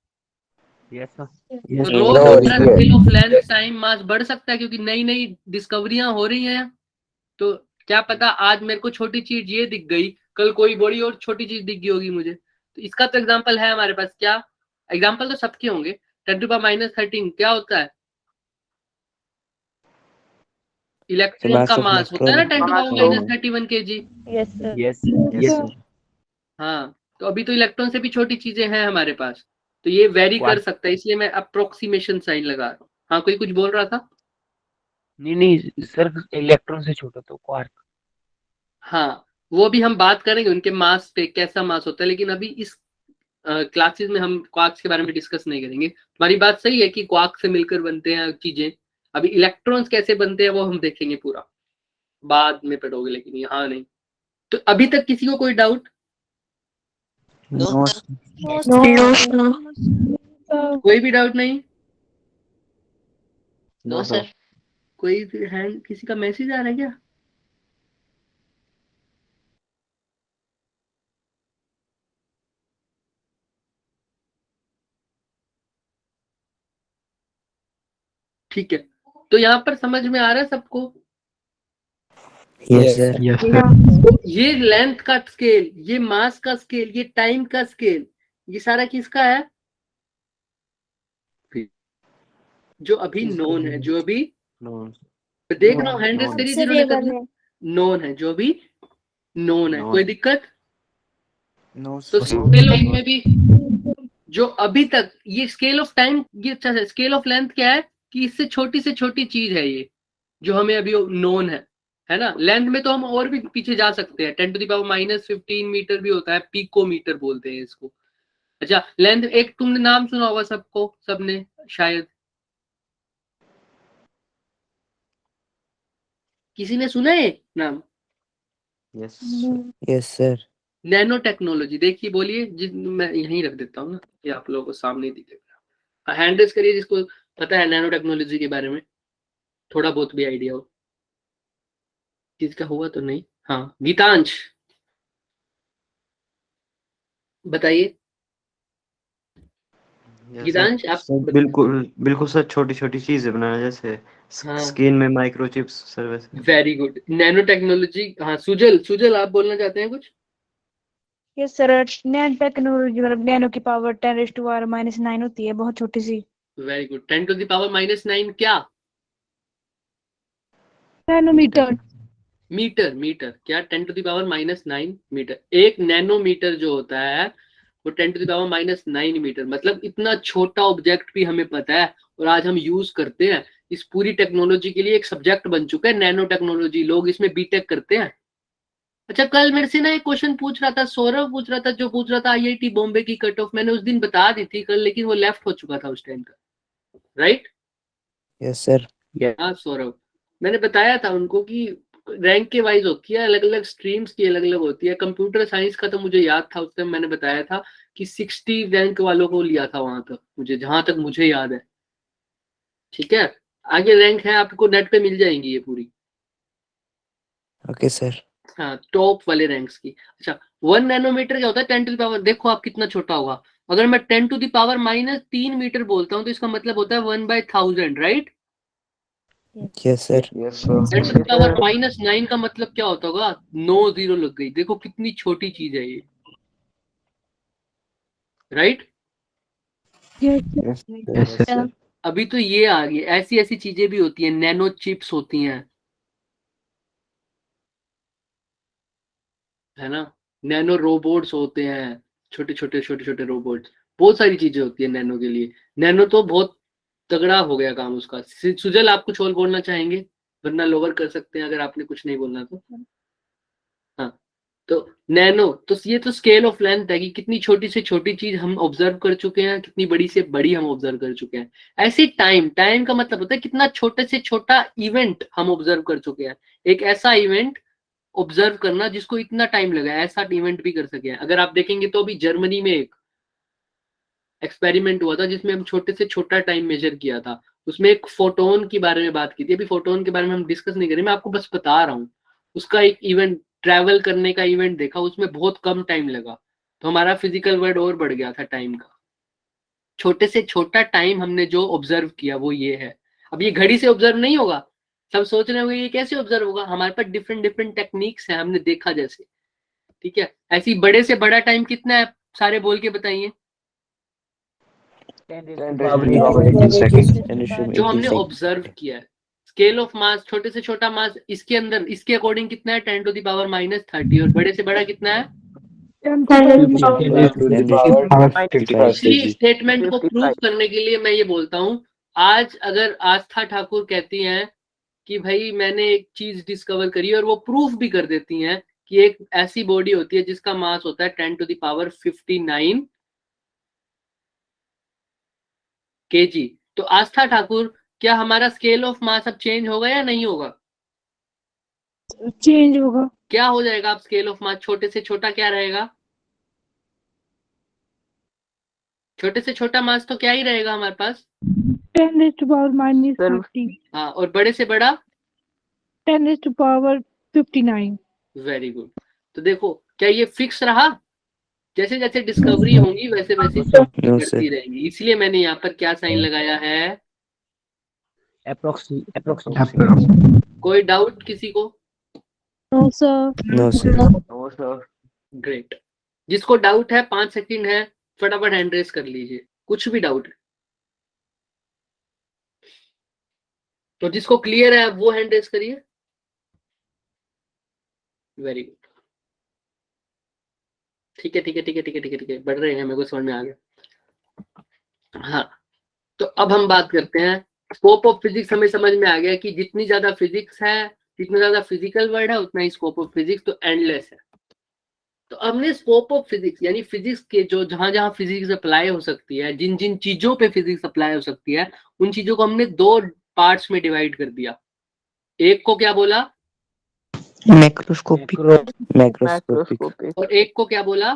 Yes sir. तो रोज हमारा स्केल ऑफ लेंथ, टाइम, मास बढ़ सकता है, क्योंकि नई नई डिस्कवरियां हो रही हैं। तो क्या पता आज मेरे को छोटी चीज ये दिख गई, कल कोई बड़ी और छोटी चीज दिख गई होगी मुझे। तो इसका तो एग्जांपल है हमारे पास। क्या एग्जांपल? तो सबके होंगे। 10 to the power -13 क्या होता है? इलेक्ट्रॉन का मास होता है ना, 10 to the power -31 kg। Yes, sir. Yes Yes, yes sir. हाँ, तो अभी तो इलेक्ट्रॉन से भी छोटी चीजें हैं हमारे पास, तो ये वेरी कर सकता है, इसलिए मैं अप्रोक्सीमेशन साइन लगा रहा हूँ। हाँ, कोई कुछ बोल रहा था? नहीं सर, इलेक्ट्रॉन से छोटा तो क्वार्क। हाँ, वो भी हम बात करेंगे उनके मास पे, कैसा मास होता है, लेकिन अभी इस क्लासेस में हम क्वार्क्स के बारे में डिस्कस नहीं करेंगे। तुम्हारी बात सही है कि क्वार्क से मिलकर बनते हैं चीजें। अभी इलेक्ट्रॉन्स कैसे बनते हैं वो हम देखेंगे पूरा, बाद में पढ़ोगे, लेकिन यहाँ नहीं। तो अभी तक किसी को कोई डाउट? No, No, sir. कोई भी डाउट नहीं? no, sir. कोई हैंड, किसी का मैसेज आ रहा है क्या? ठीक है, तो यहाँ पर समझ में आ रहा है सबको? Yes, sir. यस तो ये लेंथ का स्केल, ये मास का स्केल, ये टाइम का स्केल, ये सारा किसका है? जो अभी नोन है, जो अभी नोन। देख रहा हूँ हैंड रेस करिए जिन्होंने करना। नोन है, जो भी नोन है। Known. कोई दिक्कत? No, तो sir. स्केल ऑफ में भी जो अभी तक, ये स्केल ऑफ टाइम, ये अच्छा है। स्केल ऑफ लेंथ क्या है कि इससे छोटी से छोटी चीज है ये, जो हमें अभी नोन है ना। लेंथ में तो हम और भी पीछे जा सकते हैं, 10 to the power -15 मीटर भी होता है, पिकोमीटर बोलते हैं इसको। अच्छा, लेंथ एक तुमने नाम सुना होगा सबको, सबने शायद, किसी ने सुना है नाम? Yes Yes, sir. Nano technology. देखिए, बोलिए। मैं यहीं रख देता हूँ ना, ये आप लोगों को सामने ही दिखेगा। हैंड रेस करिए जिसको पता है नैनो टेक्नोलॉजी के बारे में, थोड़ा बहुत भी आइडिया हो। चीज का हुआ तो नहीं। हाँ गीतांश बताइए। Yes, गीतांश सर आप सर बिल्कुल बिल्कुल सर, छोटी छोटी चीजें बनाना, जैसे हाँ स्किन में माइक्रोचिप्स सर, वैसे। Very good, nano technology. हाँ सुजल, सुजल आप बोलना चाहते हैं कुछ? यस सर, नैनो टेक्नोलॉजी मतलब नैनो की पावर 10⁻⁻9 होती है, बहुत छोटी सी। वेरी गुड, 10⁻⁻9 क्या? नैनोमीटर। मीटर, मीटर क्या? 10⁻⁻9 मीटर। एक नैनोमीटर जो होता है वो 10⁻⁻9 मीटर, मतलब इतना छोटा ऑब्जेक्ट भी हमें पता है और आज हम यूज करते हैं। इस पूरी टेक्नोलॉजी के लिए एक सब्जेक्ट बन चुका है नैनो टेक्नोलॉजी, लोग इसमें बीटेक करते हैं। अच्छा कल मेरे से ना एक क्वेश्चन पूछ रहा था, सौरभ पूछ रहा था, जो पूछ रहा था आईआईटी बॉम्बे की कट ऑफ, मैंने उस दिन बता दी थी कल, लेकिन वो लेफ्ट हो चुका था उस टाइम का, राइट? Yes sir. हाँ सौरभ, मैंने बताया था उनको कि रैंक के वाइज होती है, अलग अलग स्ट्रीम्स की अलग अलग होती है। कंप्यूटर साइंस का तो मुझे याद था, उस टाइम मैंने बताया था कि 60 रैंक वालों को लिया था वहां तक, मुझे जहां तक मुझे याद है। ठीक है, आगे रैंक है आपको नेट पे मिल जाएंगी ये पूरी। Okay sir. हाँ टॉप वाले रैंक्स की। अच्छा 1 नैनोमीटर क्या होता है? 10⁻, देखो आप कितना छोटा होगा। अगर मैं 10⁻³ मीटर बोलता हूँ तो इसका मतलब होता है 1/1000, right? Yes sir. Yes sir. 10⁻⁹ का मतलब क्या होता होगा? 9 जीरो लग गई, देखो कितनी छोटी चीज है ये, राइट? Yes yes sir. अभी तो ये आ गई, ऐसी ऐसी चीजें भी होती हैं, नैनो चिप्स होती हैं, है ना? नैनो रोबोट्स होते हैं, छोटे छोटे छोटे छोटे रोबोट्स। बहुत सारी चीजें होती है नैनो के लिए। नैनो तो बहुत तगड़ा हो गया काम उसका। सुजल आप कुछ और बोलना चाहेंगे, वरना लोअर कर सकते हैं अगर आपने कुछ नहीं बोलना तो। हाँ तो नैनो तो ये तो स्केल ऑफ लेंथ है कि कितनी छोटी से छोटी चीज हम ऑब्जर्व कर चुके हैं, कितनी बड़ी से बड़ी हम ऑब्जर्व कर चुके हैं। ऐसे टाइम, टाइम का मतलब होता है कितना छोटे से छोटा इवेंट हम ऑब्जर्व कर चुके हैं। एक ऐसा इवेंट ऑब्जर्व करना जिसको इतना टाइम लगा, ऐसा इवेंट भी कर सके हैं। अगर आप देखेंगे तो अभी जर्मनी में एक एक्सपेरिमेंट हुआ था जिसमें हम छोटे से छोटा टाइम मेजर किया था। उसमें एक फोटोन के बारे में बात की थी। अभी फोटोन के बारे में हम डिस्कस नहीं करें, मैं आपको बस बता रहा हूँ। उसका एक इवेंट, ट्रैवल करने का इवेंट देखा, उसमें बहुत कम टाइम लगा, तो हमारा फिजिकल वर्ड और बढ़ गया था टाइम का। छोटे से छोटा टाइम हमने जो ऑब्जर्व किया वो ये है। अब ये घड़ी से ऑब्जर्व नहीं होगा, सब सोच रहे होंगे ये कैसे ऑब्जर्व होगा। हमारे पास डिफरेंट डिफरेंट टेक्निक्स हैं, हमने देखा जैसे। ठीक है, ऐसी बड़े से बड़ा टाइम कितना है, सारे बोल के बताइए। 10⁻18 सेकंड। जो हमने ऑब्जर्व किया है, स्केल ऑफ मास, छोटे से छोटा मास इसके अंदर, इसके अकॉर्डिंग कितना है? 10⁻⁻30। और बड़े से बड़ा कितना है? 10⁻55 इसी kg। स्टेटमेंट को प्रूव करने के लिए मैं ये बोलता हूँ, आज अगर आस्था ठाकुर कहती हैं कि भाई मैंने एक चीज डिस्कवर करी, और वो प्रूफ भी कर देती हैं कि एक ऐसी बॉडी होती है जिसका मास होता है 10⁻59 kg, तो आस्था ठाकुर, क्या हमारा स्केल ऑफ मास अब चेंज होगा या नहीं होगा? चेंज होगा। क्या हो जाएगा अब स्केल ऑफ मास? छोटे से छोटा क्या रहेगा? छोटे से छोटा मास तो क्या ही रहेगा हमारे पास? 10⁻⁻30। हाँ, और बड़े से बड़ा 10⁻59। Very good. तो देखो क्या ये फिक्स रहा? जैसे जैसे डिस्कवरी होंगी वैसे वैसे नो करती सर। रहेंगी। इसलिए मैंने यहाँ पर क्या साइन लगाया है? अप्रोक्सीमेट। कोई डाउट किसी को? No sir. No sir. No sir. Great. जिसको डाउट है 5 सेकंड है, फटाफट हैंड रेस कर लीजिए, कुछ भी डाउट है तो। जिसको क्लियर है वो हैंड रेस करिए। वेरी गुड, ठीक है ठीक है ठीक है ठीक है ठीक है ठीक है, बढ़ रहे हैं, मेरे को समझ में आ गया। हाँ तो अब हम बात करते हैं स्कोप ऑफ फिजिक्स। हमें समझ में आ गया कि जितनी ज्यादा फिजिक्स है, जितना ज्यादा फिजिकल वर्ड है, उतना ही स्कोप ऑफ फिजिक्स तो एंडलेस है। तो हमने स्कोप ऑफ फिजिक्स यानी फिजिक्स के जो जहां जहां फिजिक्स अप्लाई हो सकती है, जिन जिन चीजों पे फिजिक्स अप्लाई हो सकती है, उन चीजों को हमने 2 पार्ट्स में डिवाइड कर दिया। एक को क्या बोला? मैक्रोस्कोपिक। माइक्रोस्कोपिक। और एक को क्या बोला?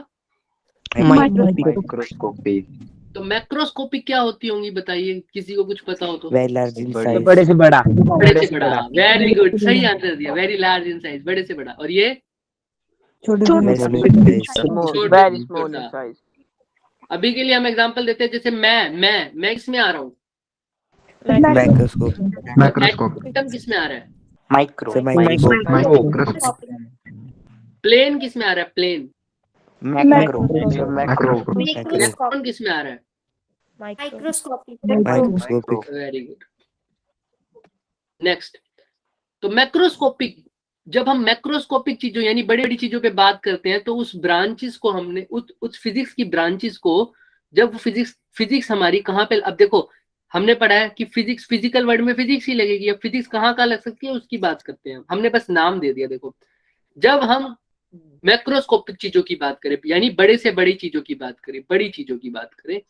माइक्रोस्कोपिक। माइक्रोस्कोपी। तो मैक्रोस्कोपिक क्या होती होंगी बताइए, किसी को कुछ पता हो तो। वेरी लार्ज इन बड़ी- साइज। बड़े से बड़ा, बड़े से बड़ा, वेरी गुड, सही आंसर दिया, वेरी लार्ज इन साइज, बड़े से बड़ा। और ये छोटे Very से small in size. छोटे वेरी से स्मॉल छोटा। साइज। अभी के लिए हम एग्जांपल देते हैं, जैसे मैं किस में आ रहा हूँ, Microscope. माइक्रोस्कोप एटम किस में आ रहा है, माइक्रो Sir, microscope. प्लेन किस में आ रहा है, प्लेन, मैक्रो माइक्रोस्कोप इलेक्ट्रॉन किस में आ रहा है, Microscopic. Very good. नेक्स्ट, तो मैक्रोस्कोपिक, जब हम मैक्रोस्कोपिक चीजों यानी बड़ी बड़ी चीजों पे बात करते हैं तो उस ब्रांचेस को हमने उस फिजिक्स की ब्रांचेस को, जब फिजिक्स हमारी कहाँ पे, अब देखो हमने पढ़ा है कि फिजिक्स, फिजिकल वर्ड में फिजिक्स ही लगेगी, अब फिजिक्स कहाँ का लग सकती है उसकी बात करते हैं, हमने बस नाम दे दिया। देखो जब हम मैक्रोस्कोपिक चीजों की बात करें यानी बड़े से बड़ी चीजों की बात करें, बड़ी चीजों की बात करें,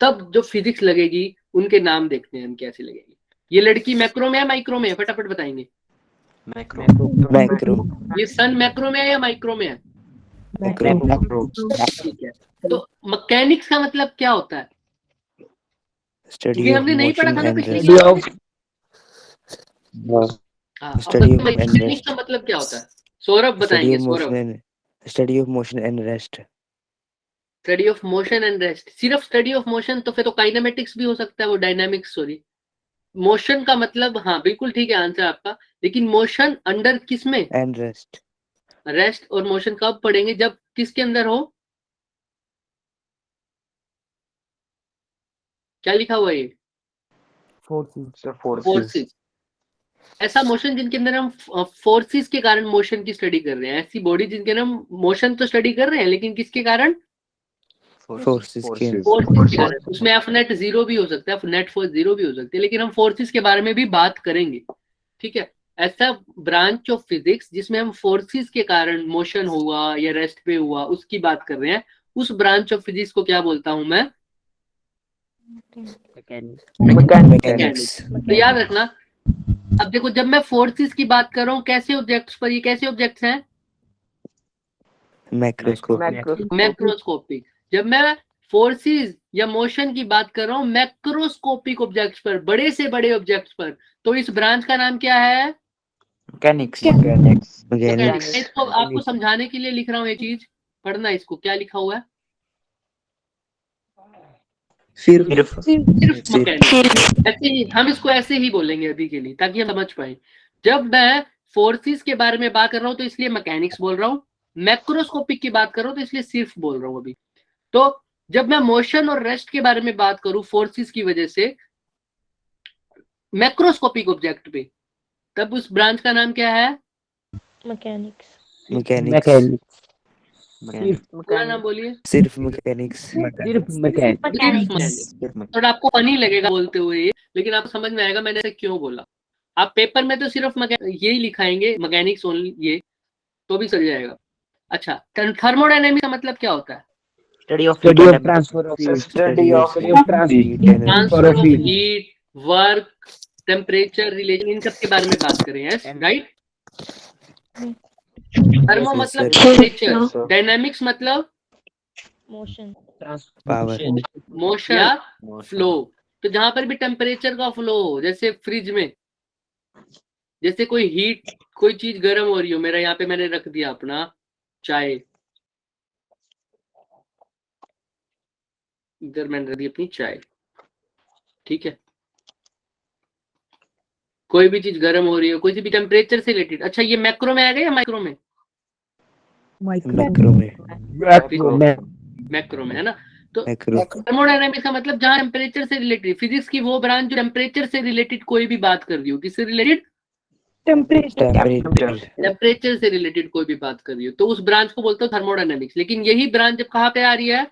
तब जो फिजिक्स लगेगी उनके नाम देखते हैं हम कैसे लगेगी। ये लड़की मैक्रो में है माइक्रो में है, फटाफट बताएंगे। Macro. ये सन मैक्रो में है या माइक्रो में है, Macro. ठीक है। तो मैकेनिक्स का मतलब क्या होता है, Study ये of हमने नहीं पढ़ा motion था ना and पिछली rest. Study of हाँ, Study of मैकेनिक्स and का मतलब क्या होता है, सौरभ Study बताएंगे, of Saurabh. motion and rest. Study of motion and rest, सिर्फ स्टडी ऑफ मोशन, तो फिर तो काइनेमेटिक्स भी हो सकता है, वो डायनामिक्स, सॉरी। मोशन का मतलब, हाँ बिल्कुल ठीक है आंसर आपका, लेकिन मोशन अंडर किस में, And rest. रेस्ट और मोशन कब पढ़ेंगे, जब किसके अंदर हो, क्या लिखा हुआ है ये, फोर्सेस। ऐसा मोशन जिनके अंदर हम फोर्सेस के कारण मोशन की स्टडी कर रहे हैं, ऐसी बॉडी जिनके अंदर हम मोशन तो स्टडी कर रहे हैं लेकिन किसके कारण, Forces के फोर्सेस के कारण। उसमें एफ नेट 0 भी हो सकता है, एफ नेट फोर्स 0 भी हो सकती है, लेकिन हम फोर्सेस के बारे में भी बात करेंगे, ठीक है। ऐसा ब्रांच ऑफ फिजिक्स जिसमें हम फोर्सेस के कारण मोशन हुआ या रेस्ट पे हुआ उसकी बात कर रहे हैं, उस ब्रांच ऑफ फिजिक्स को क्या बोलता हूं मैं, mechanics. तो याद रखना। अब देखो जब मैं फोर्सेस की बात कर रहा हूँ कैसे ऑब्जेक्ट्स पर, ये कैसे ऑब्जेक्ट्स हैं, Macroscopic. मैक्रोस्कोपिक। जब मैं फोर्सेस या मोशन की बात कर रहा हूँ मैक्रोस्कोपिक ऑब्जेक्ट्स पर, बड़े से बड़े ऑब्जेक्ट्स पर, तो इस ब्रांच का नाम क्या है, मैकेनिक्स Mechanics. इसको आपको समझाने के लिए लिख रहा हूँ ये चीज, पढ़ना इसको, क्या लिखा हुआ है, सिर्फ मैकेनिक्स। ऐसे ही हम इसको ऐसे ही बोलेंगे अभी के लिए ताकि हम समझ पाए। जब मैं फोर्सेस के बारे में बात कर रहा हूँ तो इसलिए मैकेनिक्स बोल रहा हूँ, मैक्रोस्कोपिक की बात कर रहा हूँ तो इसलिए सिर्फ बोल रहा हूँ अभी। तो जब मैं मोशन और रेस्ट के बारे में बात करूं फोर्सेस की वजह से मैक्रोस्कोपिक ऑब्जेक्ट पे, तब उस ब्रांच का नाम क्या है, Mechanics. पूरा नाम बोलिए, सिर्फ mechanics. सिर्फ मैकेनिक्स। थोड़ा आपको फनी लगेगा बोलते हुए ये, लेकिन आपको समझ में आएगा मैंने ऐसे क्यों बोला। आप पेपर में तो सिर्फ यही लिखाएंगे मैकेनिक्स ओनली, ये तो भी चल जाएगा। अच्छा, थर्मोडायनेमिक्स का मतलब क्या होता है, study of transfer of study of transfer of heat, work, temperature, relation, इन सब के बारे में बात करें, यस राइट। थर्मो Yes, मतलब sir. टेम्परेचर, डायनामिक्स मतलब Power. मोशन या फ्लो। तो जहां पर भी टेम्परेचर का फ्लो हो, जैसे फ्रिज में, जैसे कोई हीट, कोई चीज गर्म हो रही हो, मेरा यहाँ पे मैंने रख दिया अपना चाय, इधर मैंने रख दी अपनी चाय, ठीक है। कोई भी चीज गर्म हो रही हो, कोई भी टेम्परेचर से रिलेटेड। अच्छा, ये मैक्रो में आ गया या माइक्रो में, Macro में. मैक्रो में है ना। तो Macro. थर्मोडायनामिक्स का मतलब जहां टेम्परेचर से रिलेटेड, फिजिक्स की वो ब्रांच जो टेम्परेचर से रिलेटेड कोई भी बात कर रही हो, किससे रिलेटेड, Temperature. टेम्परेचर से रिलेटेड कोई भी बात कर रही हो, तो उस ब्रांच को बोलते हो थर्मोडायनामिक्स। लेकिन यही ब्रांच जब कहाँ पे आ रही है,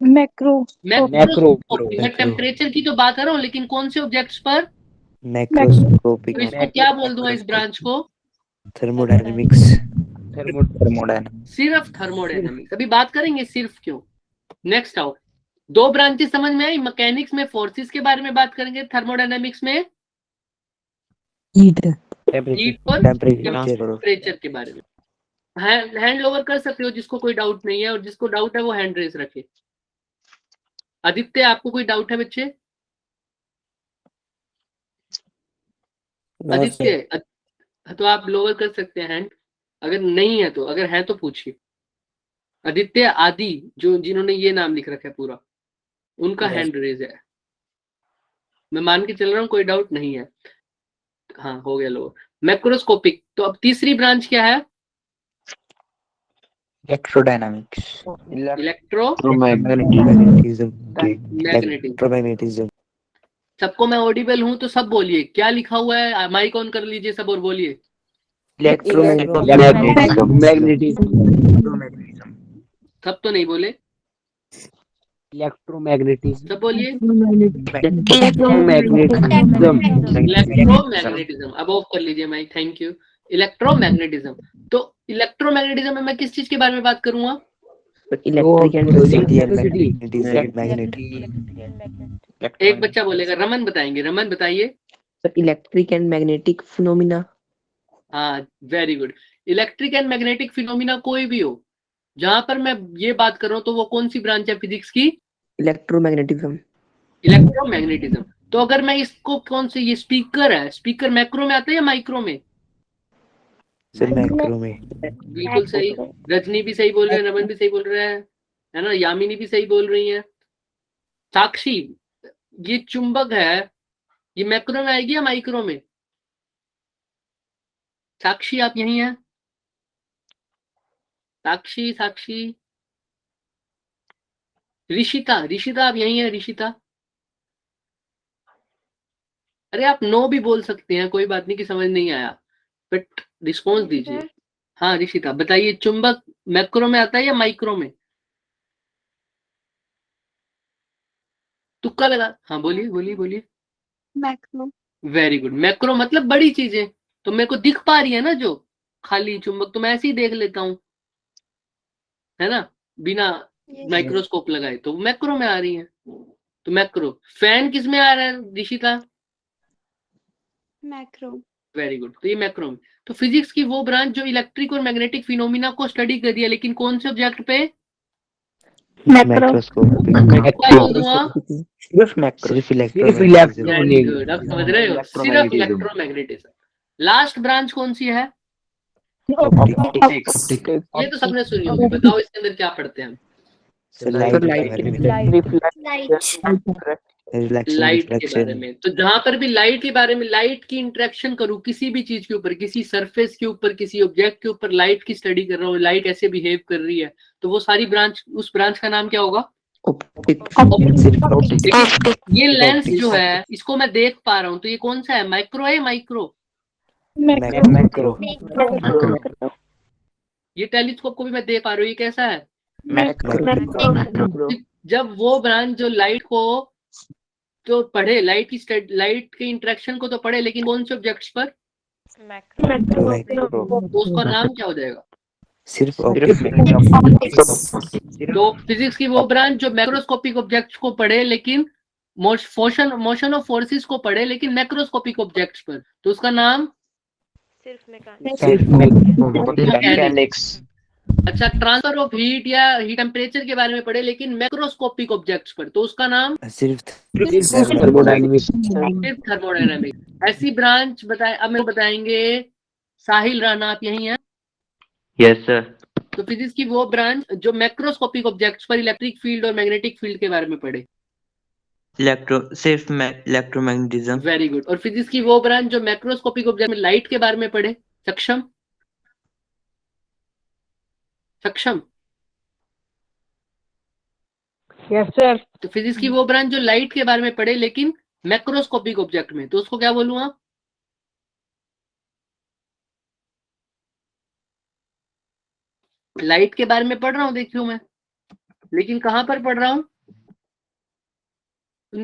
मैक्रोस्कोपिक। मैं टेम्परेचर की तो बात कर रहा हूँ लेकिन कौन से ऑब्जेक्ट्स पर, Macroscopic. तो इसको क्या बोल दूंगा इस ब्रांच को, Thermodynamics. सिर्फ थर्मोडायनामिक्स। अभी बात करेंगे सिर्फ क्यों। नेक्स्ट आओ, दो ब्रांचेस समझ में आई, मैकेनिक्स में फोर्सेस के बारे में बात करेंगे, थर्मोडायनामिक्स में हीट हीट और टेम्परेचर के बारे में। हैंड ओवर कर सकते हो जिसको कोई डाउट नहीं है, और जिसको डाउट है वो हैंड रेस रखे। आदित्य, आपको कोई डाउट है बच्चे? आदित्य, तो आप लोअर कर सकते हैं हैंड, अगर नहीं है तो, अगर है तो पूछिए। आदित्य, आदि, जो जिन्होंने ये नाम लिख रखा है पूरा, उनका हैंड रेज है। मैं मान के चल रहा हूँ कोई डाउट नहीं है। हाँ, हो गया लोअर। मैक्रोस्कोपिक, तो अब तीसरी ब्रांच क्या है? Electrodynamics. Electromagnetism. मैग्नेटिज्म। Electromagnetism. सबको मैं ऑडिबल हूँ तो सब बोलिए, क्या लिखा हुआ है, माइक ऑन कर लीजिए सब और बोलिए। मैग्नेटिज्म, सब तो नहीं बोले, इलेक्ट्रोमैग्नेटिज्म, सब बोलिए। इलेक्ट्रोमैग्नेटिज्म, इलेक्ट्रोमैग्नेटिज्म, अब ऑफ कर लीजिए माइक, थैंक यू। इलेक्ट्रोमैग्नेटिज्म, तो इलेक्ट्रोमैग्नेटिज्म में मैं किस चीज के बारे में बात करूंगा? Electricity and Electricity. magnetism. एक बच्चा बोलेगा, रमन बताएंगे, रमन बताइए। Sir, electric and magnetic phenomena. हाँ, very good. Electric and magnetic phenomena कोई भी हो, जहां पर मैं ये बात कर रहा हूँ, तो वो कौन सी ब्रांच है फिजिक्स की? Electromagnetism. इलेक्ट्रोमैग्नेटिज्म। तो अगर मैं इसको, कौन से, ये स्पीकर है, स्पीकर मैक्रो में आता है या माइक्रो में? Sir, macro में. बिल्कुल सही, रजनी भी सही बोल रहे हैं, रमन भी सही बोल रहे हैं, है ना, यामिनी भी सही बोल रही है। साक्षी, ये चुंबक है, ये मैक्रो में आएगी या माइक्रो में? साक्षी, आप यही हैं? साक्षी, साक्षी, ऋषिता, ऋषिता आप यही हैं? ऋषिता, अरे आप नो भी बोल सकते हैं, कोई बात नहीं कि समझ नहीं आया, बट रिस्पॉन्स दीजिए। हाँ ऋषिता बताइए, चुंबक मैक्रो में आता है या माइक्रो में? तुक्का लगा, हाँ बोलिए बोलिए बोलिए। मैक्रो। वेरी गुड, मैक्रो मतलब बड़ी चीजें, तो मेरे को दिख पा रही है ना जो खाली चुंबक, तो मैं ऐसे ही देख लेता हूँ, है ना, बिना माइक्रोस्कोप लगाए, तो मैक्रो में आ रही है, तो मैक्रो। फैन किस में आ रहा है ऋषिता? मैक्रो। वेरी गुड, तो ये मैक्रो में। तो फिजिक्स की वो ब्रांच जो इलेक्ट्रिक और मैग्नेटिक फिनोमिना को स्टडी कर रही है, लेकिन कौन से ऑब्जेक्ट पे? Microscopic. क्या बोल दूंगा? सिर्फ मैक्रो। सिर्फ सिर्फ electromagnetism. वेरी गुड, अब समझ रहे हो, सिर्फ इलेक्ट्रोमैग्नेटिज्म। लास्ट ब्रांच कौन सी है? ऑप्टिक्स। ये तो सबने सुनी होगी, बताओ इसके अंदर क्या पढ़ते हैं हम? Sir, light के light बारे में. Reflection, लाइट के reflection. बारे में। तो जहां पर भी लाइट के बारे में, लाइट की इंटरेक्शन करूं किसी भी चीज के ऊपर, किसी सरफेस के ऊपर, किसी ऑब्जेक्ट के ऊपर, लाइट की स्टडी कर रहा हूँ, लाइट ऐसे बिहेव कर रही है, तो वो सारी ब्रांच, उस ब्रांच का नाम क्या होगा? Optics. ये लेंस जो है, इसको मैं देख पा रहा हूँ, तो ये कौन सा है, माइक्रो है या माइक्रो? Macro. ये टेलीस्कोप को भी मैं देख पा रहा हूँ, ये कैसा है? Macro. जब वो ब्रांच जो लाइट को तो पढ़े, लाइट के इंटरेक्शन को तो पढ़े, लेकिन कौन से ऑब्जेक्ट्स पर? Macro. तो उसका नाम क्या हो जाएगा? सिर्फ तो फिजिक्स की वो ब्रांच जो मैक्रोस्कोपिक ऑब्जेक्ट्स को पढ़े, लेकिन मोशन ऑफ फोर्सेस को पढ़े, लेकिन मैक्रोस्कोपिक ऑब्जेक्ट्स पर, तो उसका नाम? मैकेनिक्स। अच्छा, ट्रांसफर ऑफ हीट या हीट टेम्परेचर के बारे में पढ़े, लेकिन मैक्रोस्कोपिक ऑब्जेक्ट्स पर, तो उसका नाम? सिर्फ थर्मोडायनेमिक्स। सिर्फ थर्मोडायनामिक्स। ऐसी ब्रांच बताए, अब मैं बताएंगे साहिल राणा, आप यही हैं? Yes sir. तो फिजिक्स की वो ब्रांच जो मैक्रोस्कोपिक ऑब्जेक्ट्स पर इलेक्ट्रिक फील्ड और मैग्नेटिक फील्ड के बारे में पढ़े? इलेक्ट्रोमैग्नेटिज्म। Very good. और फिजिक्स की वो ब्रांच जो मैक्रोस्कोपिक ऑब्जेक्ट में लाइट के बारे में पढ़े? सक्षम, सक्षम। Yes sir. तो फिजिक्स की वो ब्रांच जो लाइट के बारे में पढ़े, लेकिन मैक्रोस्कोपिक ऑब्जेक्ट में, तो उसको क्या बोलूंगा? लाइट के बारे में पढ़ रहा हूँ, देखियो मैं, लेकिन कहां पर पढ़ रहा हूँ?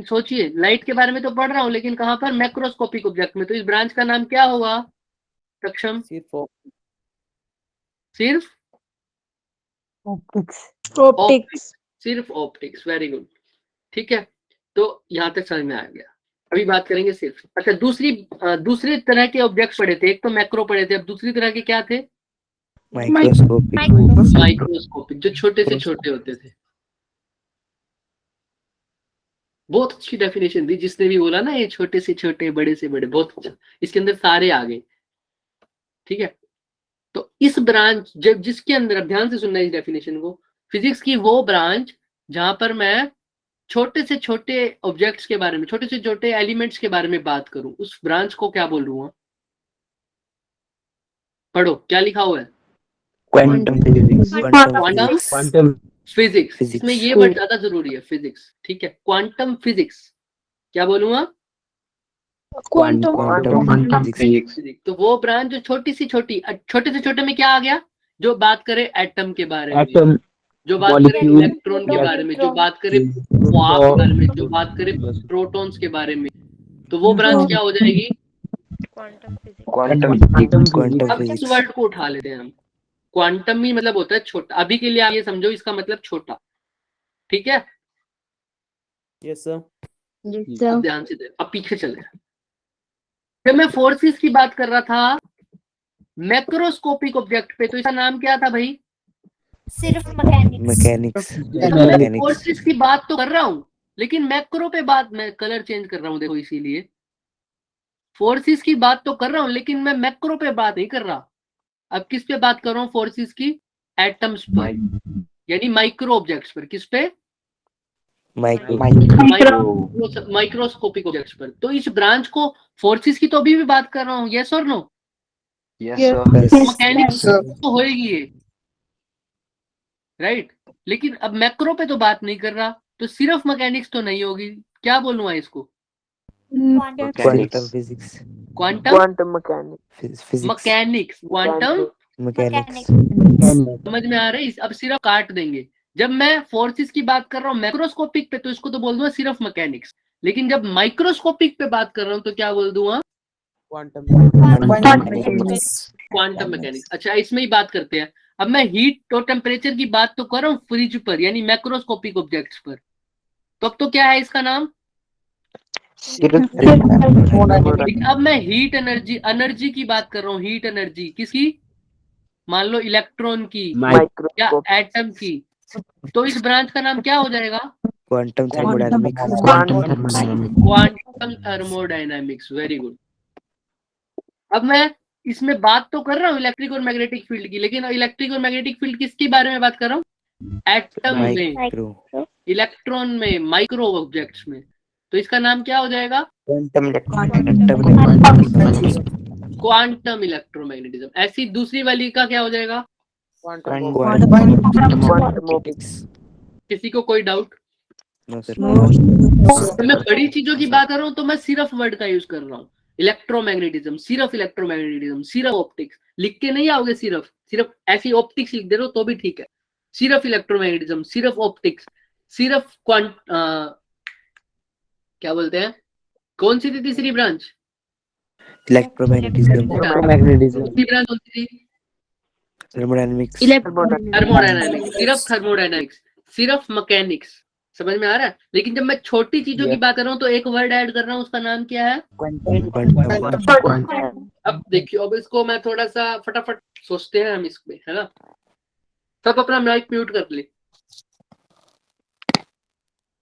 सोचिए, लाइट के बारे में तो पढ़ रहा हूँ, लेकिन कहां पर? मैक्रोस्कोपिक ऑब्जेक्ट में। तो इस ब्रांच का नाम क्या होगा सक्षम? सिर्फ ऑप्टिक्स। सिर्फ ऑप्टिक्स। वेरी गुड, ठीक है, तो यहाँ तक समझ में आ गया। अभी बात करेंगे सिर्फ। अच्छा, दूसरी तरह के ऑब्जेक्ट्स पढ़े थे, एक तो मैक्रो पढ़े थे, अब दूसरी तरह के क्या थे? माइक्रोस्कोपिक. माइक्रोस्कोपिक, जो छोटे से छोटे होते थे। बहुत अच्छी डेफिनेशन दी जिसने भी बोला ना, ये छोटे से छोटे बड़े से बड़े, बहुत अच्छा, इसके अंदर सारे आ गए। ठीक है, तो इस ब्रांच जब जिसके अंदर, अब ध्यान से सुनना इस डेफिनेशन को, फिजिक्स की वो ब्रांच जहां पर मैं छोटे से छोटे ऑब्जेक्ट्स के बारे में, छोटे से छोटे एलिमेंट्स के बारे में बात करूं, उस ब्रांच को क्या बोल लूंगा? पढ़ो क्या लिखा हुआ है, quantum physics. Quantum quantum physics. Physics. इसमें ये वर्ड ज्यादा जरूरी है, फिजिक्स। ठीक है, क्वांटम फिजिक्स क्या बोलूंगा? Quantum quantum physics. फिजिक्स। तो वो ब्रांच जो छोटी से छोटी, छोटे से छोटे में क्या आ गया? जो बात करे एटम के बारे में, एटम, जो बात करे molecule, इलेक्ट्रॉन के बारे में, जो बात करे क्वार्क के बारे में, जो बात करे प्रोटॉन्स के बारे में, तो वो ब्रांच क्या हो जाएगी? क्वांटम क्वांटम Quantum अब इस physics. वर्ड को उठा लेते हैं हम। क्वांटम ही मतलब होता है छोटा। अभी के लिए आप ये समझो इसका मतलब छोटा। ठीक है, यस सर। अब ध्यान से देखो, अब पीछे चले। जब मैं फोर्सेस की बात कर रहा था मैक्रोस्कोपिक ऑब्जेक्ट पे, तो इसका नाम क्या था भाई? सिर्फ मैकेनिक्स। Mechanics. फोर्सेस की बात तो कर रहा हूं, लेकिन मैक्रो पे बात, मैं कलर चेंज कर रहा हूं देखो, इसीलिए फोर्सेस की बात तो कर रहा हूं, लेकिन मैं मैक्रो पे बात नहीं कर रहा। अब किस पे बात कर रहा हूं? फोर्सेस की एटम्स पर, यानी माइक्रो ऑब्जेक्ट्स पर। किस पे? Micro. माइक्रोस्कोपिक ऑब्जेक्ट्स पर। तो इस ब्रांच को फोर्सेस की तो अभी भी बात कर रहा हूँ, यस और नो? Yes Yes. मैकेनिक्स तो होएगी ये, राइट? लेकिन अब मैक्रो पे तो बात नहीं कर रहा, तो सिर्फ मैकेनिक्स तो नहीं होगी। क्या बोलूंगा इसको? Quantum physics. Quantum mechanics. Mechanics. Quantum Mechanics. समझ में आ रही है? अब सिर्फ काट देंगे। जब मैं फोर्सेस की बात कर रहा हूँ मैक्रोस्कोपिक पे, तो इसको तो बोल दूंगा सिर्फ मैकेनिक्स। लेकिन जब माइक्रोस्कोपिक पे बात कर रहा हूँ तो क्या बोल दूंगा? Quantum mechanics. अच्छा, इसमें ही बात करते हैं। अब मैं हीट और टेम्परेचर की बात तो कर रहा हूँ फ्रिज पर, यानी मैक्रोस्कोपिक ऑब्जेक्ट्स पर। तो अब तो क्या है इसका नाम? लेकिन अब मैं हीट एनर्जी की बात कर रहा हूँ। हीट एनर्जी किसकी? मान लो इलेक्ट्रॉन की या एटम की। तो इस ब्रांच का नाम क्या हो जाएगा? Quantum thermodynamics. Quantum thermodynamics. Very good. अब मैं इसमें बात तो कर रहा हूँ इलेक्ट्रिक और मैग्नेटिक फील्ड की, लेकिन इलेक्ट्रिक और मैग्नेटिक फील्ड किसके बारे में बात कर रहा हूँ? एटम में, Micro. इलेक्ट्रॉन में, माइक्रो ऑब्जेक्ट्स में। तो इसका नाम क्या हो जाएगा? Quantum quantum electromagnetism. ऐसी दूसरी वाली का क्या हो जाएगा? किसी को कोई डाउट? No sir. तो मैं बड़ी चीजों की बात कर रहा हूँ तो मैं सिर्फ वर्ड का यूज कर रहा हूँ। इलेक्ट्रोमैग्नेटिज्म, सिर्फ इलेक्ट्रोमैग्नेटिज्म, सिर्फ ऑप्टिक्स। लिख के नहीं आओगे, सिर्फ ऐसी ऑप्टिक्स लिख दे रहे हो तो भी ठीक है। सिर्फ इलेक्ट्रोमैग्नेटिज्म, सिर्फ ऑप्टिक्स, सिर्फ क्या बोलते हैं, कौन सी थी तीसरी ब्रांच? Electromagnetism. तीसरी ब्रांच कौन सी थी? Thermodynamics. थर्मोडायनामिक्स। सिर्फ थर्मोडायनामिक्स, सिर्फ मैकेनिक्स। समझ में आ रहा है? लेकिन जब मैं छोटी चीजों की बात कर रहा हूँ तो एक वर्ड ऐड कर रहा हूँ, उसका नाम क्या है? Quantum. अब देखियो, अब इसको मैं थोड़ा सा फटाफट सोचते हैं हम इसमें, है ना? सब अपना माइक म्यूट कर ले।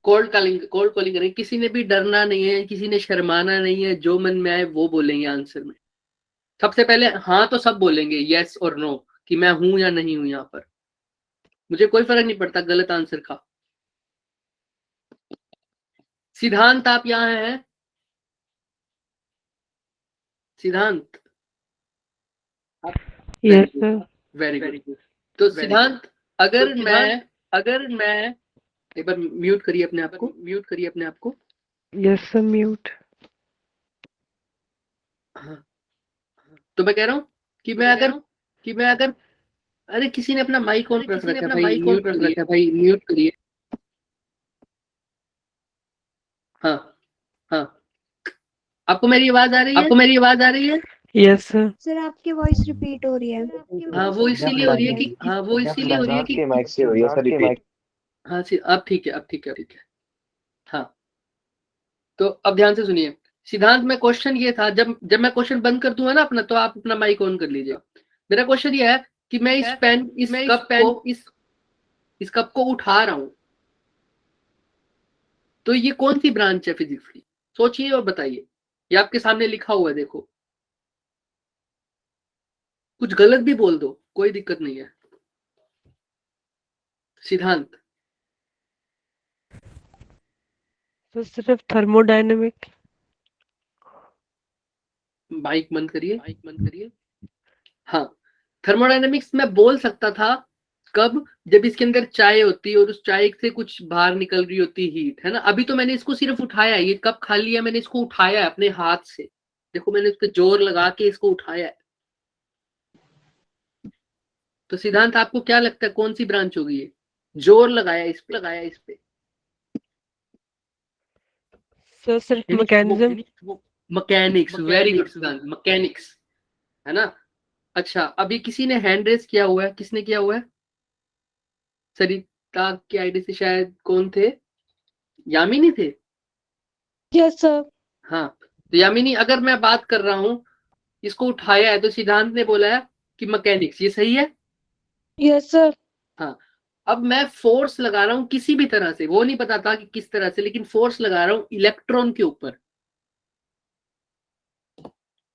कोल्ड कॉलिंग करें। किसी ने भी डरना नहीं है, किसी ने शर्माना नहीं है। जो मन में आए वो बोलेंगे आंसर में। सबसे पहले हाँ तो सब बोलेंगे, यस और नो, कि मैं हूं या नहीं हूं यहाँ पर। मुझे कोई फर्क नहीं पड़ता गलत आंसर का। सिद्धांत, आप यहाँ हैं? सिद्धांत? Yes sir. Very good. तो सिद्धांत, अगर मैं एक बार म्यूट करिए अपने आप को। Yes sir, mute. हाँ, तो मैं कह रहा हूँ कि मैं अगर अरे किसी ने अपना माइक ऑन कर रखा है भाई, म्यूट करिए। हाँ हाँ, आपको मेरी आवाज आ रही है? Yes sir. सर आपकी वॉइस रिपीट हो रही है। हाँ, वो इसीलिए हो रही है कि माइक से हो रही है सर रिपीट। हाँ अब ठीक है। हाँ, तो अब ध्यान से सुनिए। सिद्धांत में क्वेश्चन ये था, जब मैं क्वेश्चन बंद कर दूंगा ना अपना, तो आप अपना माइक ऑन कर लीजिएगा। मेरा क्वेश्चन ये है कि मैं इस कप को उठा रहा हूँ। तो ये कौन सी ब्रांच है फिजिक्स की? सोचिए और बताइए। ये आपके सामने लिखा हुआ है, देखो। कुछ गलत भी बोल दो, कोई दिक्कत नहीं है। सिद्धांत। तो सिर्फ थर्मोडायनेमिक। माइक बंद करिए। हाँ, थर्मोडायनेमिक्स में बोल सकता था कब, जब इसके अंदर चाय होती और उस चाय से कुछ बाहर निकल रही होती हीट, है ना। अभी तो मैंने इसको सिर्फ उठाया है, ये कप खाली है, मैंने इसको उठाया है अपने हाथ से। देखो मैंने इसको जोर लगा के इसको उठाया है। तो सिद्धांत आपको क्या लगता है कौन सी ब्रांच होगी ये? जोर लगाया इस पे। सर सिर्फ मैकेनिज्म। मैकेनिक्स, वेरी गुड सिद्धांत, मैकेनिक्स, है ना। अच्छा, अभी किसी ने हैंड रेस किया हुआ है, किसने किया हुआ है? सरिता की आईडी से शायद कौन थे? यामिनी थे। Yes sir. हाँ, तो यामिनी, अगर मैं बात कर रहा हूँ इसको उठाया है, तो सिद्धांत ने बोला है कि मैकेनिक्स, ये सही है? Yes sir. हाँ, अब मैं फोर्स लगा रहा हूँ किसी भी तरह से, वो नहीं पता था कि किस तरह से, लेकिन फोर्स लगा रहा हूँ इलेक्ट्रॉन के ऊपर।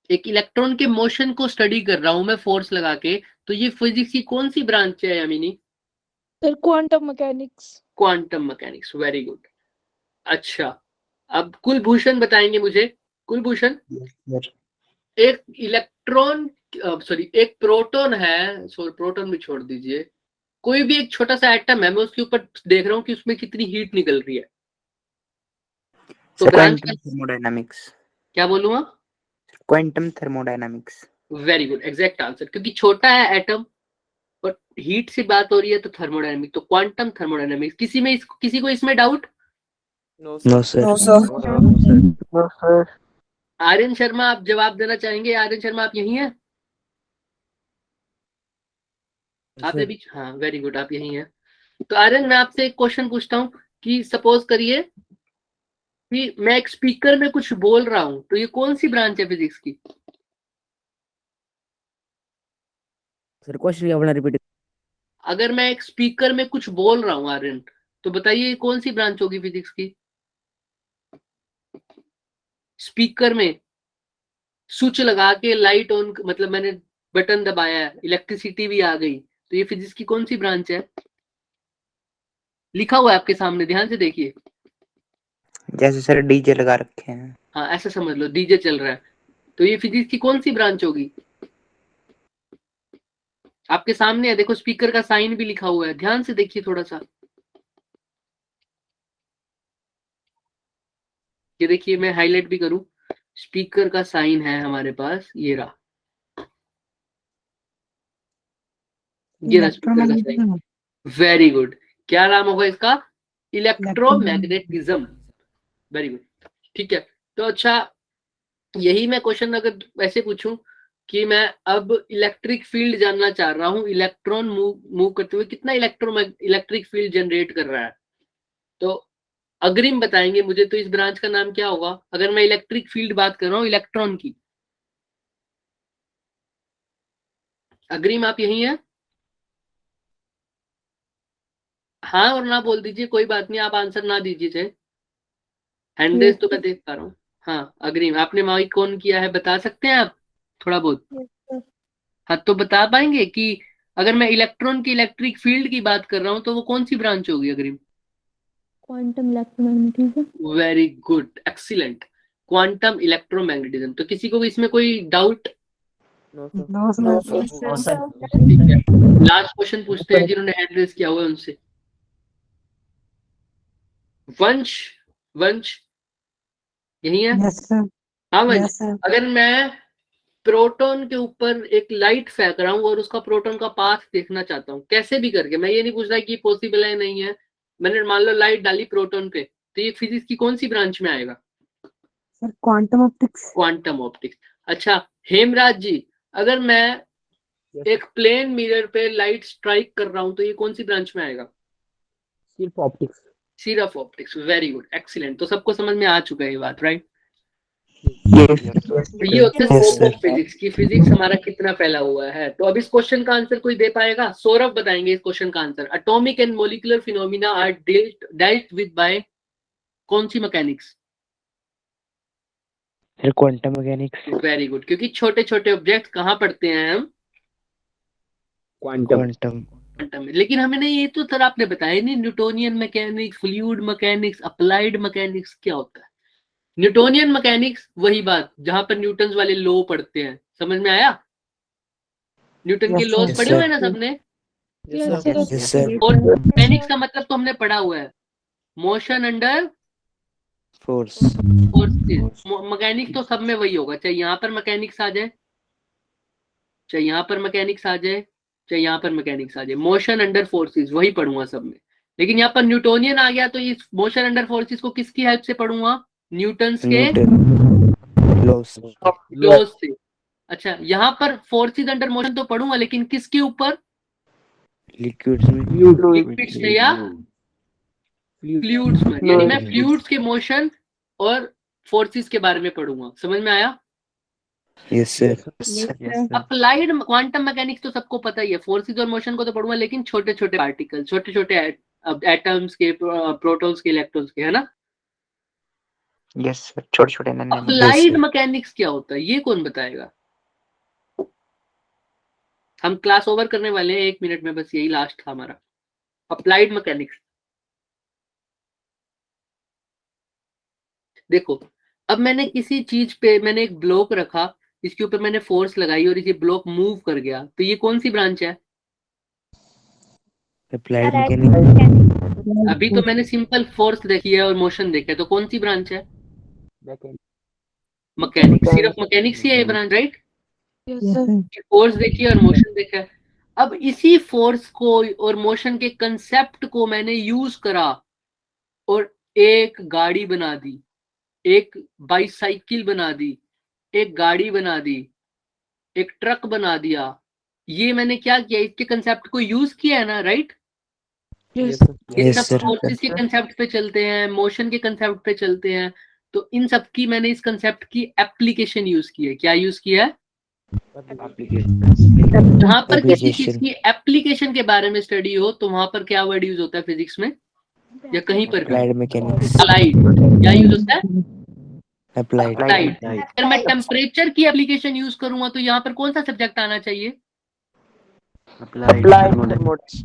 एक इलेक्ट्रॉन के मोशन को स्टडी कर रहा हूं मैं फोर्स लगा के। तो ये फिजिक्स की कौन सी ब्रांच है Yamini? Sir quantum mechanics. Quantum mechanics, very good. अच्छा, अब कुलभूषण बताएंगे मुझे। कुलभूषण, एक इलेक्ट्रॉन, सॉरी एक प्रोटॉन है, सॉरी प्रोटॉन भी छोड़ दीजिए, कोई भी एक छोटा सा एटम है, मैं उसके ऊपर देख रहा हूँ कि उसमें कितनी हीट निकल रही है। तो ब्रांच क्वांटम थर्मोडायनामिक्स। क्या बोलूंगा? Quantum thermodynamics. Very good, exact answer, क्योंकि छोटा है एटम और हीट से बात हो रही है, तो थर्मोडायनामिक, तो क्वांटम थर्मोडायनामिक्स। किसी को इसमें doubt? No sir. Aryan Sharma, आप जवाब देना चाहेंगे? आर्यन शर्मा, आप यहीं हैं? आपने भी, हाँ वेरी गुड, आप यहीं हैं। तो आर्यन, मैं आपसे एक क्वेश्चन पूछता हूँ कि सपोज करिए कि मैं एक स्पीकर में कुछ बोल रहा हूँ, तो ये कौन सी ब्रांच है फिजिक्स की? सर क्वेश्चन क्या, अपना रिपीट। अगर मैं एक स्पीकर में कुछ बोल रहा हूँ आर्यन, तो बताइए ये कौन सी ब्रांच होगी फिजिक्स की? स्पीकर में स्विच लगा के लाइट ऑन, मतलब मैंने बटन दबाया है, इलेक्ट्रिसिटी भी आ गई, तो ये फिजिक्स की कौन सी ब्रांच है? लिखा हुआ है आपके सामने, ध्यान से देखिए। जैसे सर डीजे लगा रखे हैं। हाँ, ऐसा समझ लो, डीजे चल रहा है, तो ये फिजिक्स की कौन सी ब्रांच होगी? आपके सामने है, देखो स्पीकर का साइन भी लिखा हुआ है, ध्यान से देखिए थोड़ा सा। ये देखिए, मैं हाईलाइट भी करूं, स्पीकर का साइन है हमारे पास, ये रहा, ये रहा स्पीकर का साइन। वेरी गुड, क्या नाम होगा इसका? इलेक्ट्रोमैग्नेटिज्म। वेरी गुड, ठीक है। तो अच्छा, यही मैं क्वेश्चन अगर वैसे पूछूं कि मैं अब इलेक्ट्रिक फील्ड जानना चाह रहा हूं, इलेक्ट्रॉन मूव करते हुए कितना इलेक्ट्रिक फील्ड जनरेट कर रहा है, तो अग्रिम बताएंगे मुझे, तो इस ब्रांच का नाम क्या होगा? अगर मैं इलेक्ट्रिक फील्ड बात कर रहा हूँ इलेक्ट्रॉन की। अग्रिम, आप यही हैं? हाँ और ना बोल दीजिए, कोई बात नहीं, आप आंसर ना दीजिए चाहे, हैंड रेज तो मैं देख पा रहा हूँ। हाँ अग्रिम, आपने माइक ऑन किया है, बता सकते हैं आप थोड़ा बहुत? हाँ, तो बता पाएंगे कि अगर मैं इलेक्ट्रॉन की इलेक्ट्रिक फील्ड की बात कर रहा हूँ, तो वो कौन सी ब्रांच होगी अग्रिम? Quantum electromagnetism. Very good, excellent, quantum electromagnetism. तो किसी को इसमें कोई डाउट? ठीक है, लास्ट क्वेश्चन पूछते हैं जिन्होंने हैंड रेज किया हुआ है उनसे। वंश यही है? हाँ वंश, अगर मैं प्रोटॉन के ऊपर एक लाइट फेंक रहा हूँ और उसका प्रोटॉन का पाथ देखना चाहता हूँ, कैसे भी करके, मैं ये नहीं पूछ रहा कि पॉसिबल है नहीं है, मैंने मान लो लाइट डाली प्रोटॉन पे, तो ये फिजिक्स की कौन सी ब्रांच में आएगा? Sir quantum optics. Quantum optics. अच्छा हेमराज जी, अगर मैं एक प्लेन मिरर पे लाइट स्ट्राइक कर रहा हूं, तो ये कौन सी ब्रांच में आएगा? सिर्फ ऑप्टिक्स। सिर्फ ऑप्टिक्स, वेरी गुड, एक्सीलेंट। तो सबको समझ में आ चुका है ये बात, राइट? तो ये होता है स्कोप ऑफ फिजिक्स की, फिजिक्स हमारा कितना फैला हुआ है। तो अब इस क्वेश्चन का आंसर कोई दे पाएगा? सौरभ बताएंगे इस क्वेश्चन का answer. Atomic and molecular phenomena are dealt with by कौन सी mechanics? Sir quantum mechanics. Very good, क्योंकि छोटे छोटे ऑब्जेक्ट कहाँ पढ़ते हैं हम? क्वांटम। क्वांटम में। लेकिन हमें नहीं, ये तो सर आपने बताया ही नहीं, Newtonian mechanics, fluid mechanics, applied mechanics क्या होता है? न्यूटोनियन मैकेनिक्स वही बात जहां पर न्यूटन वाले लॉ पढ़ते हैं, समझ में आया? न्यूटन के लॉज Yes, पढ़े sir. हुए हैं ना सबने? Yes sir. और मैकेनिक्स का मतलब तो हमने पढ़ा हुआ है, motion under force. Forces. Mechanics तो सब में वही होगा, चाहे यहाँ पर मैकेनिक्स आ जाए, चाहे यहाँ पर मैकेनिक्स आ जाए, चाहे यहाँ पर मैकेनिक्स आ जाए, मोशन अंडर फोर्सेस वही पढ़ूंगा सब में। लेकिन यहाँ पर न्यूटोनियन आ गया तो ये मोशन अंडर फोर्सेस को किसकी हेल्प से पढ़ूंगा? न्यूटन्स के लॉज से। अच्छा, यहाँ पर फोर्सेस अंडर मोशन तो पढ़ूंगा, लेकिन किसके ऊपर? लिक्विड्स में। लिक्विड्स में या फ्लूइड्स में। यानी मैं फ्लूइड्स के मोशन और फोर्सेस के बारे में पढ़ूंगा, समझ में आया? Yes sir. Applied quantum mechanics तो सबको पता ही है, फोर्सेस और मोशन को तो पढ़ूंगा, लेकिन छोटे छोटे पार्टिकल, छोटे छोटे एटम्स के, प्रोटॉन्स के, इलेक्ट्रॉन्स के, है ना? यस सर, छोटे छोटे नन्हे अप्लाइड मैकेनिक्स क्या होता है ये कौन बताएगा? हम क्लास ओवर करने वाले हैं 1 मिनट में, बस यही लास्ट था हमारा। अप्लाइड मैकेनिक्स देखो, अब मैंने किसी चीज पे मैंने एक ब्लॉक रखा, इसके ऊपर मैंने फोर्स लगाई और ये ब्लॉक मूव कर गया, तो ये कौन सी ब्रांच है? Applied mechanics. अभी तो मैंने सिंपल फोर्स देखी है और मोशन देखा है, तो कौन सी ब्रांच है? मैकेनिक्स। सिर्फ मैकेनिक्स ही है ये ब्रांच, राइट? फोर्स देखी है और मोशन देखा है। अब इसी फोर्स को और मोशन के कंसेप्ट को मैंने यूज करा और एक गाड़ी बना दी, एक बाइसाइकिल बना दी, एक गाड़ी बना दी, एक ट्रक बना दिया। ये मैंने क्या किया? इसके कंसेप्ट को यूज किया है ना, राइट? ये Yes, सब sir. फोर्सेस के कंसेप्ट पे चलते हैं, मोशन के कंसेप्ट पे चलते हैं, तो इन सब की मैंने इस कंसेप्ट की एप्लीकेशन यूज की है। क्या यूज किया है? जहां पर किसी चीज Application. की एप्लीकेशन के बारे में स्टडी हो तो वहां पर क्या वर्ड यूज होता है फिजिक्स में या कहीं पर भी? Applied mechanics. अप्लाइड। क्या यूज होता है? अप्लाइड। अप्लाइड। अगर मैं टेम्परेचर की एप्लीकेशन यूज करूंगा तो यहाँ पर कौन सा सब्जेक्ट आना चाहिए? थर्मोडायनामिक्स।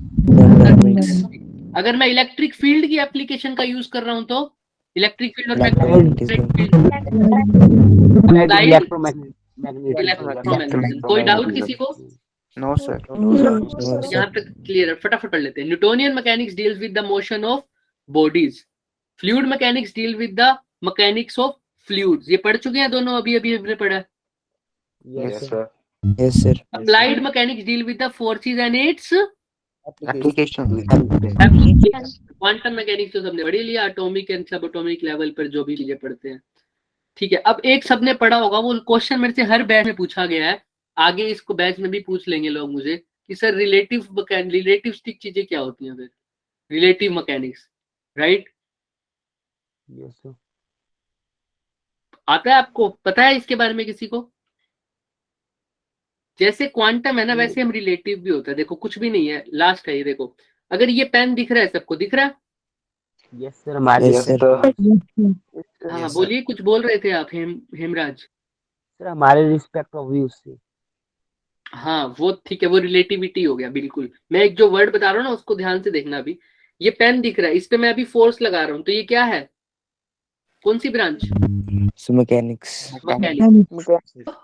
अगर मैं इलेक्ट्रिक फील्ड की एप्लीकेशन का यूज कर रहा हूँ तो इलेक्ट्रिक फील्ड और इलेक्ट्रोमैग्नेटिज्म। कोई डाउट किसी को? No sir. यहाँ तक क्लियर है, फटाफट पढ़ लेते हैं। Newtonian mechanics deals with the motion of bodies, fluid mechanics deal with the mechanics of fluids. ये पढ़ चुके हैं दोनों, अभी अभी हमने पढ़ा। Yes sir. Yes sir. Applied mechanics deal with the forces and its application. Quantum mechanics तो सबने पढ़ी लिया, एटॉमिक एंड सब एटॉमिक लेवल पर जो भी चीजें पढ़ते हैं। ठीक है, अब एक सबने पढ़ा होगा, वो क्वेश्चन मेरे से हर बैच में पूछा गया है, आगे इसको बैच में भी पूछ लेंगे लोग मुझे कि सर रिलेटिविस्टिक चीजें क्या होती हैं? फिर रिलेटिव मैकेनिक्स, राइट? आता है आपको? पता है इसके बारे में किसी को? जैसे क्वांटम है ना, वैसे हम रिलेटिव भी होता है। देखो कुछ भी नहीं है, लास्ट है ये, देखो अगर ये पेन दिख रहा है, सबको दिख रहा है? Yes sir. हमारे Yes, sir. हाँ बोलिए, कुछ बोल रहे थे आप हेमराज। सर हमारे रिस्पेक्ट ऑफ व्यू से। हाँ वो ठीक है, वो रिलेटिविटी हो गया। बिल्कुल, मैं एक जो वर्ड बता रहा हूँ ना उसको ध्यान से देखना। अभी ये पेन दिख रहा है, इस पे मैं अभी फोर्स लगा रहा हूँ, तो ये क्या है? कौन सी ब्रांच? मैकेनिक्स। मैकेनिक्स।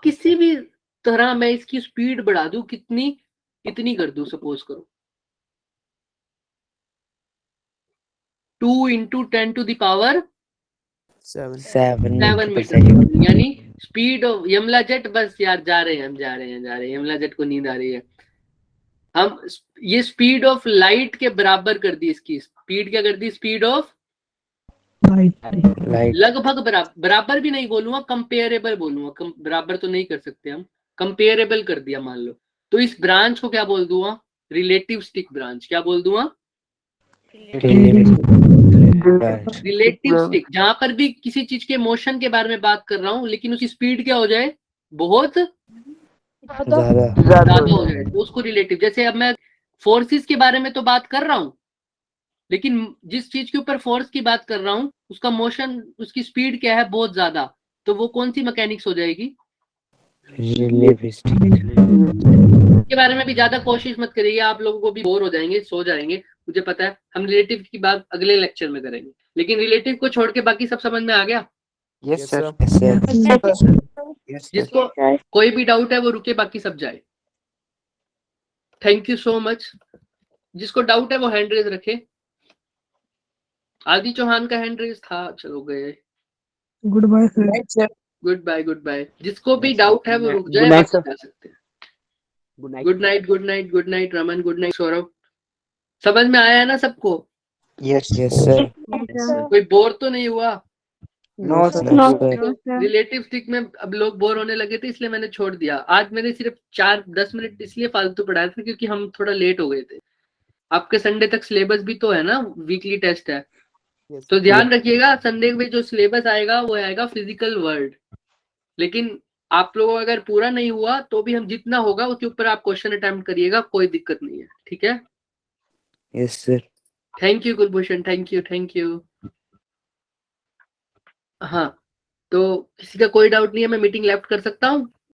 किसी भी तरह मैं इसकी स्पीड बढ़ा दूं, कितनी इतनी कर दूं, सपोज करो 2 × 10⁻7 मीटर, यानी स्पीड ऑफ यमला जेट। बस यार जा रहे हैं हम, जा रहे हैं यमला जेट को नींद आ रही है। हम ये स्पीड ऑफ लाइट के बराबर कर दी, इसकी स्पीड क्या कर दी? Speed of light. लगभग बराबर भी नहीं बोलूंगा, कंपेरेबल बोलूंगा। बराबर तो नहीं कर सकते हम, कंपेरेबल कर दिया मान लो, तो इस ब्रांच को क्या बोल दूंगा? Relativistic branch. क्या बोल दूंगा? रिलेटिविस्टिक। जहां पर भी किसी चीज के मोशन के बारे में बात कर रहा हूं लेकिन उसकी स्पीड क्या हो जाए? बहुत ज्यादा हो जाए, तो उसको रिलेटिव। जैसे अब मैं फोर्सेस के बारे में तो बात कर रहा हूं, लेकिन जिस चीज के ऊपर फोर्स की बात कर रहा हूँ उसका मोशन, उसकी स्पीड क्या है, बहुत ज्यादा, तो वो कौन सी मैकेनिक्स हो जाएगी? रिलेटिविस्टिक। के बारे में भी ज्यादा कोशिश मत करिए, आप लोगों को भी बोर हो जाएंगे, सो जाएंगे, मुझे पता है। हम रिलेटिव की बात अगले लेक्चर में करेंगे, लेकिन रिलेटिव को छोड़ के बाकी सब समझ में आ गया? Yes sir. Yes sir. जिसको कोई भी डाउट है वो रुके, बाकी सब जाए। Thank you so much. जिसको डाउट है वो हैंड रेज रखे। आदि चौहान का हैंड रेज था, चलो गए। Good bye sir. Good bye, good bye. जिसको भी डाउट है वो रुक जाए, Good night, बाकी sir. जा सकते हैं। Good night. Good night, good night, good night Raman, good night Saurabh. समझ में आया है ना सबको? Yes yes sir. कोई बोर तो नहीं हुआ? No sir. No sir. Relativistic में अब लोग बोर होने लगे थे, इसलिए मैंने छोड़ दिया। आज मैंने सिर्फ 4-10 मिनट इसलिए फालतू पढ़ाया था क्योंकि हम थोड़ा लेट हो गए थे। आपके संडे तक सिलेबस भी तो है ना, वीकली टेस्ट है, तो ध्यान रखिएगा संडे में जो सिलेबस आएगा वो आएगा फिजिकल वर्ल्ड। लेकिन आप लोगों का अगर पूरा नहीं हुआ तो भी हम जितना होगा उसके ऊपर आप क्वेश्चन अटेम्प्ट करिएगा, कोई दिक्कत नहीं है, ठीक है? Yes sir. Thank you Kulbhushan, thank you, thank you. हाँ, तो किसी का कोई डाउट नहीं है, मैं मीटिंग लेफ्ट कर सकता हूँ?